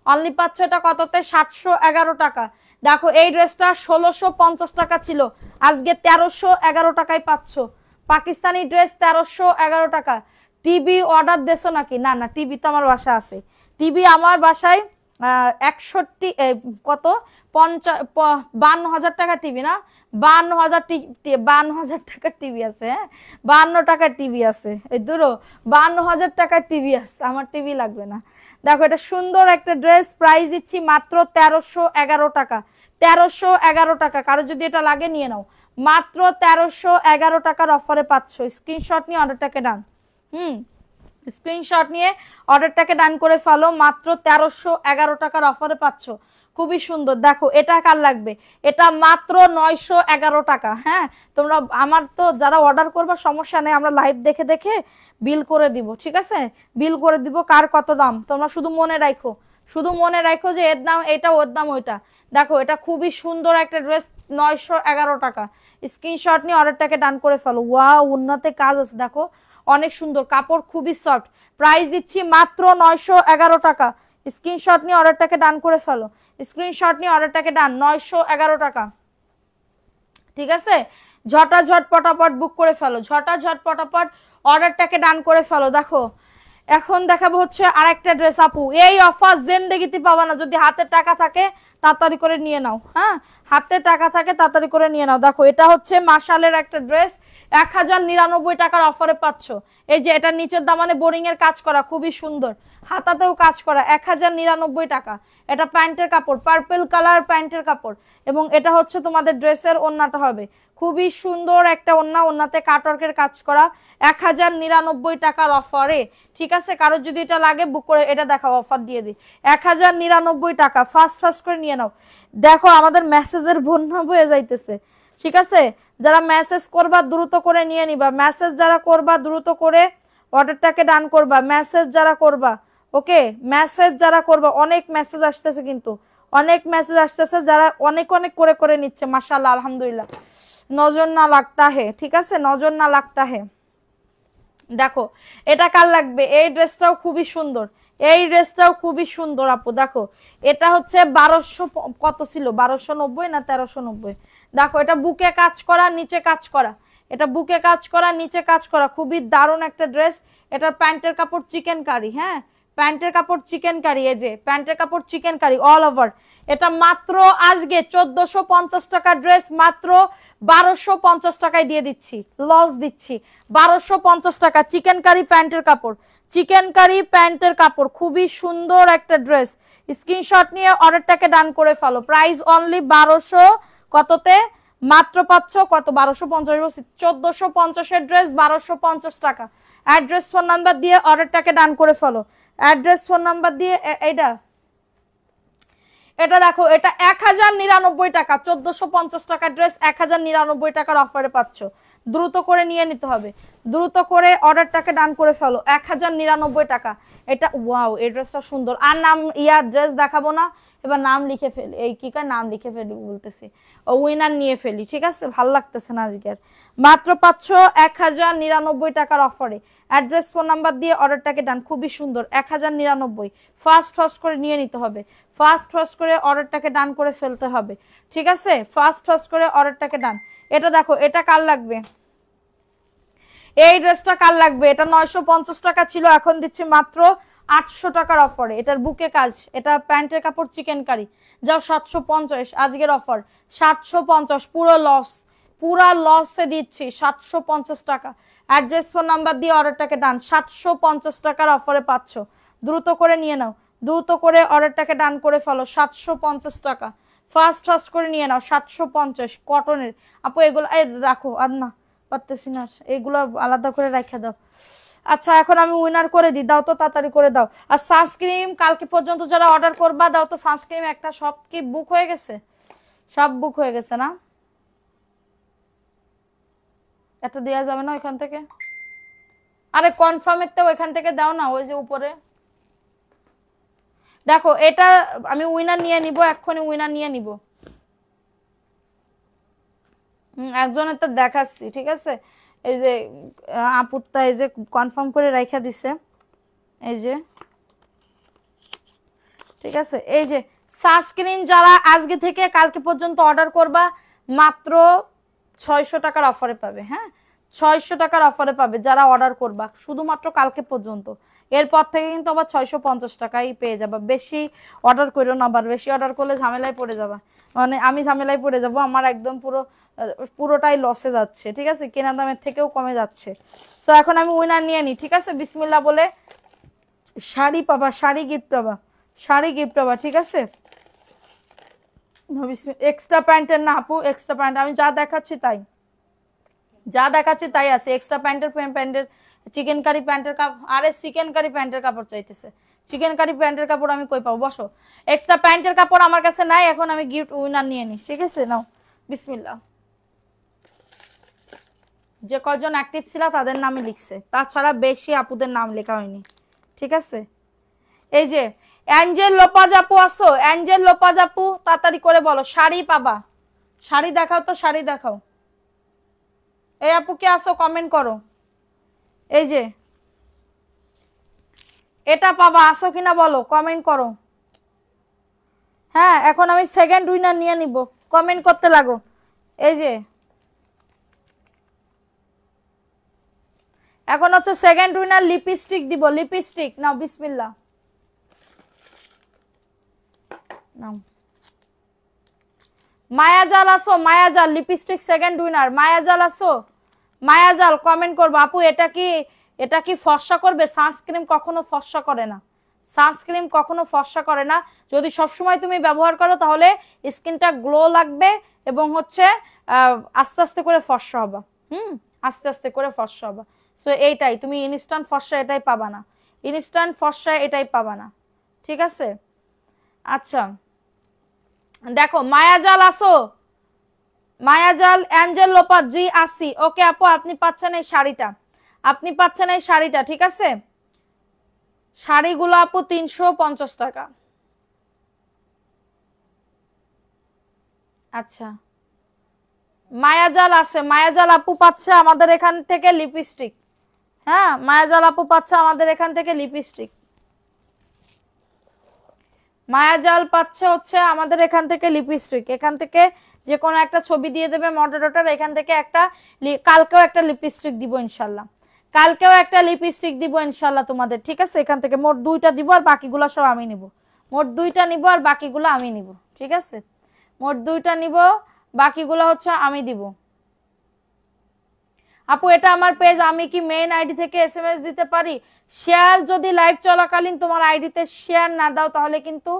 অনলি পাচ্ছ এটা কততে, 711 টাকা। দেখো এই ড্রেসটা 1650 টাকা ছিল, আজকে 1311 টাকায় পাচ্ছ। পাকিস্তানি ড্রেস 1311 টাকা। টিভি অর্ডার দেছো নাকি? না না, টিভি তো আমার বাসায় আছে, টিভি আমার বাসায় 61 কত 52,000 টাকা টিভি, না 52,000 টাকার টিভি আছে, হ্যাঁ 52 টাকার টিভি আছে, এই দূরো 52,000 টাকার টিভি আছে, আমার টিভি লাগবে না। দেখো এটা সুন্দর একটা ড্রেস, প্রাইস দিচ্ছি মাত্র 1311 টাকা, 1311 টাকা। কারো যদি এটা লাগে নিয়ে নাও, মাত্র 1311 টাকার অফারে পাচ্ছ। স্ক্রিনশট নিয়ে অর্ডারটাকে ডান, স্ক্রিনশট নিয়ে অর্ডারটাকে ডান করে ফেলো, মাত্র 1311 টাকার অফারে পাচ্ছ, খুবই সুন্দর। দেখো এটা কার লাগবে, এটা মাত্র 911 টাকা। হ্যাঁ তোমরা আমার তো যারা অর্ডার করবা সমস্যা নেই, আমরা লাইভ দেখে দেখে বিল করে দিব, ঠিক আছে? বিল করে দিব কার কত দাম, তোমরা শুধু মনে রাখো, শুধু মনে রাখো যে এর দাম এটা, ওর দাম ওইটা। দেখো এটা খুবই সুন্দর একটা ড্রেস, 911 টাকা। স্ক্রিনশট নিয়ে অর্ডারটাকে ডান করে ফেলো। ওয়াও, উন্নতে কাজ আছে, দেখো অনেক সুন্দর কাপড়, খুবই সফট। প্রাইস দিচ্ছি মাত্র 911 টাকা। স্ক্রিনশট নিয়ে অর্ডারটাকে ডান করে ফেলো, স্ক্রিনশট নিয়ে অর্ডারটাকে ডান, 911 টাকা, ঠিক আছে? ঝটাঝট পটাপট বুক করে ফেলো, ঝটাঝট পটাপট অর্ডারটাকে ডান করে ফেলো। দেখো এখন দেখাবো হচ্ছে আরেকটা ড্রেস। আপু এই অফার জিন্দেগিতে পাবা না, যদি হাতে টাকা থাকে তাড়াতাড়ি করে নিয়ে নাও, হ্যাঁ হাতে টাকা থাকে তাড়াতাড়ি করে নিয়ে নাও। দেখো এটা হচ্ছে মাশালের একটা ড্রেস, 1099 টাকার অফারে পাচ্ছ। এই যে এটা নিচের দামানে বোরিং এর কাজ করা, খুবই সুন্দর, হাতাতেও কাজ করা, 1099 টাকা। এটা প্যান্টের কাপড়, পার্পল কালার প্যান্টের কাপড়, এবং এটা হচ্ছে তোমাদের ড্রেসের ওড়নাটা হবে খুবই সুন্দর একটা ওড়না, ওড়নাতে কাটওয়ার্কের কাজ করা 1099 টাকার অফারে। ঠিক আছে, কারো যদি এটা লাগে বুক করে এটা দেখাও, অফার দিয়ে দিই 1099 টাকা। ফাস্ট করে নিয়ে নাও। দেখো আমাদের মেসেজের বন্যা বয়ে যাইতেছে। ঠিক আছে, যারা মেসেজ করবা দ্রুত করে নিয়ে নিবা, মেসেজ যারা করবা দ্রুত করে অর্ডারটাকে ডান করবা, মেসেজ যারা করবা। ওকে, মেসেজ যারা করবা, অনেক মেসেজ আসতেছে কিন্তু অনেক মেসেজ আসতেছে, যারা অনেক অনেক করে করে নিচ্ছে মাশাআল্লাহ আলহামদুলিল্লাহ। নজর না লাগতা হে, ঠিক আছে, নজর না লাগতা হে। দেখো এটা কার লাগবে, এই ড্রেসটাও খুবই সুন্দর, এই ড্রেসটাও খুবই সুন্দর আপু। দেখো এটা হচ্ছে 1200 কত ছিল, 1290 না 1390। দেখো এটা বুকে কাজ করা, নিচে কাজ করা, এটা বুকে কাজ করা, নিচে কাজ করা, খুবই দারুণ একটা ড্রেস। এটার প্যান্টের কাপড় চিকেন কারি, হ্যাঁ প্যান্টের কাপড় চিকেন কারি, এই যে প্যান্টের কাপড় চিকেন কারি অল ওভার। এটা মাত্র আজকে 1450 টাকার ড্রেস মাত্র 1250 টাকায় দিয়ে দিচ্ছি, লস দিচ্ছি। 1250 টাকা চিকেন কারি প্যান্টের কাপড়, চিকেন কারি প্যান্টের কাপড়, খুবই সুন্দর একটা ড্রেস। স্ক্রিনশট নিয়ে অর্ডারটাকে ডান করে ফেলো। প্রাইস অনলি 1200 কততে মাত্র পাচ্ছ কত, 1250, 1450 এর ড্রেস 1250 টাকা। অ্যাড্রেস ফোন নাম্বার দিয়ে অর্ডারটাকে ডান করে ফেলো, অ্যাড্রেস ফোন নাম্বার দিয়ে। এটা দেখো এটা 1099 টাকা, 1450 টাকার ড্রেস 1099 টাকার অফারে পাচ্ছ। দ্রুত করে নিয়ে নিতে হবে, দ্রুত করে অর্ডারটাকে ডান করে ফেলো। 1099 টাকা এটা। ওয়াও, এই ড্রেসটা সুন্দর। আর নাম ড্রেস দেখাবো না, এবার নাম লিখে ফেলি, এই কি কার নাম লিখে ফেলি বলতেছি, ও উইনার নিয়ে ফেলি। ঠিক আছে, ভালো লাগতেছে না আজকে। মাত্র পাচ্ছ 1099 টাকার অফারে। অ্যাড্রেস ফোন নাম্বার দিয়ে অর্ডারটাকে ডান, খুবই সুন্দর 1099। ফাস্ট করে নিয়ে নিতে হবে, ফাস্ট করে অর্ডারটাকে ডান করে ফেলতে হবে। ঠিক আছে, ফাস্ট করে অর্ডারটাকে ডান। এটা দেখো এটা কার লাগবে, এই ড্রেসটা কার লাগবে, এটা 950 টাকা ছিল, এখন দিচ্ছি মাত্র 800 টাকার অফারে। এটার বুকে কাজ, এটা প্যান্টের কাপড় চিকেন কারি, যাও 750 আজকের অফার 750, পুরো লস, পুরা লসে দিচ্ছি 750 টাকা। অ্যাড্রেস ফোন নাম্বার দিয়ে অর্ডারটাকে ডান, 750 টাকার অফারে পাচ্ছ। দ্রুত করে নিয়ে নাও, দ্রুত করে অর্ডারটাকে ডান করে ফেলো। 750 টাকা, ফাস্ট করে নিয়ে নাও। 750 কটনের আপু, এগুলো রাখো আর না পারতেছি না, এগুলো আলাদা করে রেখে দাও। আচ্ছা এখন আমি উইনার করে দিই, দাও তো তাড়াতাড়ি করে দাও। আর সানস্ক্রিন কালকে পর্যন্ত যারা অর্ডার করবা দাও তো, সানস্ক্রিন একটা। সব কি বুক হয়ে গেছে, সব বুক হয়ে গেছে না, এটা দেওয়া যাবে না ওইখান থেকে? আরে কনফার্মেরটা ওইখান থেকে দাও না, ওই যে উপরে দেখো। এটা আমি উইনার নিয়ে নিব, এক্ষুনি উইনার নিয়ে নিব। একজনের তো দেখাচ্ছি, ঠিক আছে। এই যে আপুরটা এই যে কনফার্ম করে রাখা দিছে, এই যে ঠিক আছে। এই যে সানস্ক্রিন যারা আজকে থেকে কালকে পর্যন্ত অর্ডার করবা মাত্র 600 টাকার অফারে পাবে। হ্যাঁ 600 টাকার অফারে পাবে যারা অর্ডার করবা শুধুমাত্র কালকে পর্যন্ত। এরপর থেকে কিন্তু আবার 650 টাকাই পেয়ে যাবা। বেশি অর্ডার করো না, আবার বেশি অর্ডার করলে ঝামেলায় পড়ে যাবা, মানে আমি ঝামেলায় পড়ে যাব, আমার একদম পুরোটাই লসে যাচ্ছে। ঠিক আছে, কেনা দামের থেকেও কমে যাচ্ছে। সো এখন আমি উইনার নিয়ে নিই, ঠিক আছে। বিসমিল্লাহ বলে শাড়ি পাবা, শাড়ি গিফট পাবা, শাড়ি গিফট পাবা, ঠিক আছে। এক্সট্রা প্যান্টের না আপু, এক্সট্রা প্যান্ট আমি যা দেখাচ্ছি তাই, যা দেখাচ্ছি তাই আছে। এক্সট্রা প্যান্টের চিকেন কারি প্যান্টের কাপড়, আরে চিকেন কারি প্যান্টের কাপড় চাইতেছে, চিকেন কারি প্যান্টের কাপড় আমি কই পাবো, বসো। এক্সট্রা প্যান্টের কাপড় আমার কাছে নাই, এখন আমি গিফট উইনার নিয়ে নিই, ঠিক আছে। নাও বিসমিল্লাহ। যে কজন অ্যাক্টিভ ছিল তাদের নামে লিখছে, তাছাড়া বেশি আপুদের নাম লেখা হয়নি, ঠিক আছে। এই যে অ্যাঞ্জেল লোপাজ আপু আসো, অ্যাঞ্জেল লোপাজ আপু তাড়াতাড়ি করে বলো শাড়ি পাবা, শাড়ি দেখাও তো, শাড়ি দেখাও। এই আপু কে আসো কমেন্ট করো। এই যে এটা পাবা, আসো কিনা বলো, কমেন্ট করো। হ্যাঁ এখন আমি সেকেন্ড উইনার নিয়ে নিব, কমেন্ট করতে লাগো। এই যে এখন হচ্ছে সেকেন্ড উইনার, লিপস্টিক দিব, লিপস্টিক নাও বিসমিল্লাহ নাও। মায়াজাল আসো, মায়াজাল লিপস্টিক সেকেন্ড উইনার, মায়াজাল আসো, মায়াজাল কমেন্ট করবো। আপু এটা কি ফর্সা করবে? সানস্ক্রিন কখনো ফর্সা করে না, সানস্ক্রিন কখনো ফর্সা করে না। যদি সবসময় তুমি ব্যবহার করো তাহলে স্কিনটা গ্লো লাগবে এবং হচ্ছে আস্তে আস্তে করে ফর্সা হবা। আস্তে আস্তে করে ফর্সা হবা। সো এইটাই, তুমি ইনস্ট্যান্ট ফর্সা এটাই পাবা না, ইনস্ট্যান্ট ফর্সা এটাই পাবা না, ঠিক আছে? আচ্ছা দেখো মায়াজাল আসো, মায়াজাল অ্যাঞ্জেল লোপাত জি আসি। ওকে আপু আপনি পাচ্ছেন এই শাড়িটা, আপনি পাচ্ছেন এই শাড়িটা, ঠিক আছে? শাড়িগুলো আপু 350 টাকা। আচ্ছা মায়াজাল আছে, মায়াজাল আপু পাচ্ছে আমাদের এখান থেকে লিপস্টিক। হ্যাঁ মায়াজাল আপু পাচ্ছে আমাদের এখান থেকে লিপস্টিক, মায়াজাল পাচ্ছে হচ্ছে আমাদের এখান থেকে লিপস্টিক। এখান থেকে যে কোনো একটা ছবি দিয়ে দেবে মডারেটর, এখান থেকে একটা, কালকেও একটা লিপস্টিক দিব ইনশাল্লাহ, কালকেও একটা লিপস্টিক দিব ইনশাল্লাহ তোমাদের, ঠিক আছে? এখান থেকে মোট 2টা দিব আর বাকিগুলো সব আমি নিব, মোট 2টা নিব আর বাকিগুলো আমি নিব, ঠিক আছে? মোট 2টা নিব, বাকিগুলো হচ্ছে আমি দিব। আপু এটা আমার পেজ, আমি কি মেইন আইডি থেকে এসএমএস দিতে পারি? শেয়ার যদি লাইভ চলাকালীন তোমার আইডিতে শেয়ার না দাও তাহলে কিন্তু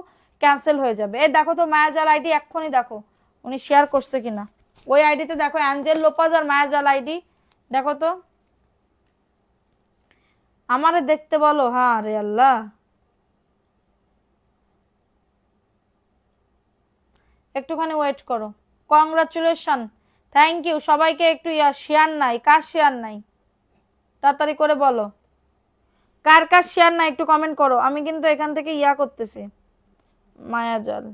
ক্যান্সেল হয়ে যাবে। এই দেখো তো মায়াজাল আইডি, এক্ষুনি দেখো উনি শেয়ার করছে কিনা। ওই আইডিতে দেখো অ্যাঞ্জেল লোপাজ আর মায়াজাল আইডি, দেখো তো। আমারে দেখতে বলো, হ্যাঁ রে আল্লাহ। একটুখানি ওয়েট করো। কংগ্রাচুলেশন, থ্যাংক ইউ সবাইকে। একটু শেয়ার নাই, কার শেয়ার নাই তাড়াতাড়ি করে বলো, কার কার শেয়ার নাই একটু কমেন্ট করো। আমি কিন্তু এখান থেকে করতেছি মায়াজাল।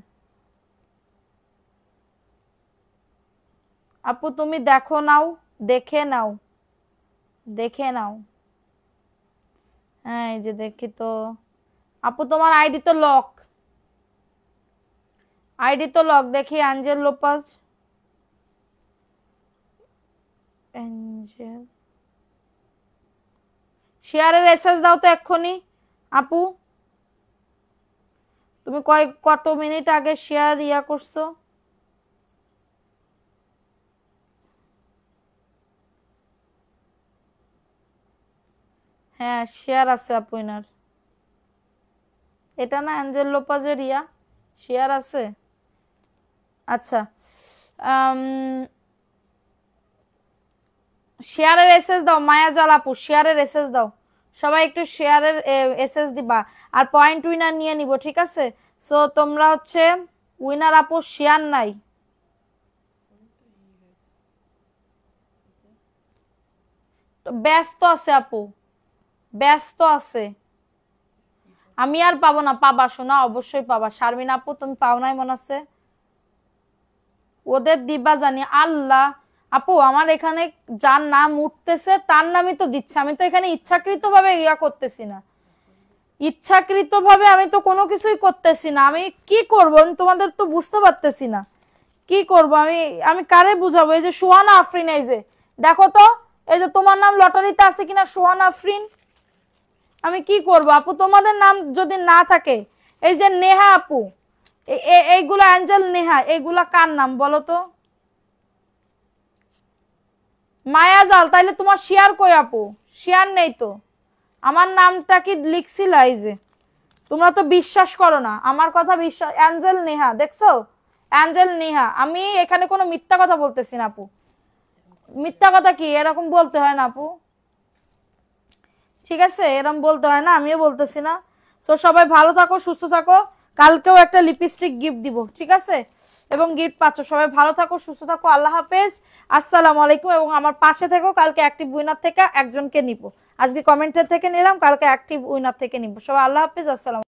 আপু তুমি দেখো নাও, দেখে নাও, দেখে নাও। হ্যাঁ এই যে দেখি তো আপু, তোমার আইডি তো লক, আইডি তো লক। দেখি অ্যাঞ্জেল লোপাজ, অ্যাঞ্জেল শেয়ারের এসএস দাও তো এক্ষুনি আপু। তুমি কত মিনিট আগে শেয়ার করছো? হ্যাঁ শেয়ার আছে আপু এনার, এটা না অ্যাঞ্জেল লোপাজের শেয়ার আছে। আচ্ছা শেয়ারের এসএস দাও মায়াজাল আপু, শেয়ারের এসএস দাও সবাই, একটু শেয়ারের এসএস দিবা। আর পয়েন্ট উইনার নিয়ে নিব, ঠিক আছে? সো তোমরা হচ্ছে উইনার আপু শেয়ার নাই, ব্যস্ত আছে আপু, ব্যস্ত আছে। আমি আর পাবো না, পাবা শোনা, অবশ্যই পাবা। শারমিন আপু তুমি পাও নাই মনে আছে, ওদের দিবা জানি আল্লাহ। আপু আমার এখানে যার নাম উঠতেছে তার নামই তো দিচ্ছে, আমি তো এখানে ইচ্ছাকৃত ভাবে করতেছি না, ইচ্ছাকৃত ভাবে আমি তো কোনো কিছুই করতেছি না। আমি কি করব আমি তোমাদের তো বুঝতে পারতেছি না কি করব। আমি আমি কারে বুঝাবো? এই যে সুহানা আফরিন, এই যে দেখো তো, এই যে তোমার নাম লটারিতে আছে কিনা সুহানা আফরিন। আমি কি করব আপু, তোমাদের নাম যদি না থাকে, এই যে নেহা আপু, এইগুলা অ্যাঞ্জেল নেহা, এইগুলা কার নাম বলো তো? মায়াজাল, তাইলে তোমার শেয়ার কই আপু? শেয়ার নেই তো। আমার নামটা কি লিখছিল? এই যে তোমরা তো বিশ্বাস করো না আমার কথা, বিশ্বাস। অ্যাঞ্জেল নেহা, দেখছো? অ্যাঞ্জেল নেহা। আমি এখানে কোনো মিথ্যা কথা বলতেছি না আপু, মিথ্যা কথা কি এরকম বলতে হয় না আপু, ঠিক আছে? এরকম বলতে হয় না, আমিও বলতেছি না। সো সবাই ভালো থাকো, সুস্থ থাকো। কালকেও একটা লিপস্টিক গিফট দিব, ঠিক আছে? এবং গিফট পাচ্ছ। সবাই ভালো থাকো, সুস্থ থাকো। আল্লাহ হাফেজ, আসসালামু আলাইকুম। এবং আমার পাশে থেকো, কালকে অ্যাক্টিভ উইনার থেকে একজনকে নিব। আজকে কমেন্টের থেকে নিলাম, কালকে অ্যাক্টিভ উইনার থেকে নিব। সবাই আল্লাহ হাফেজ, আসসালাম।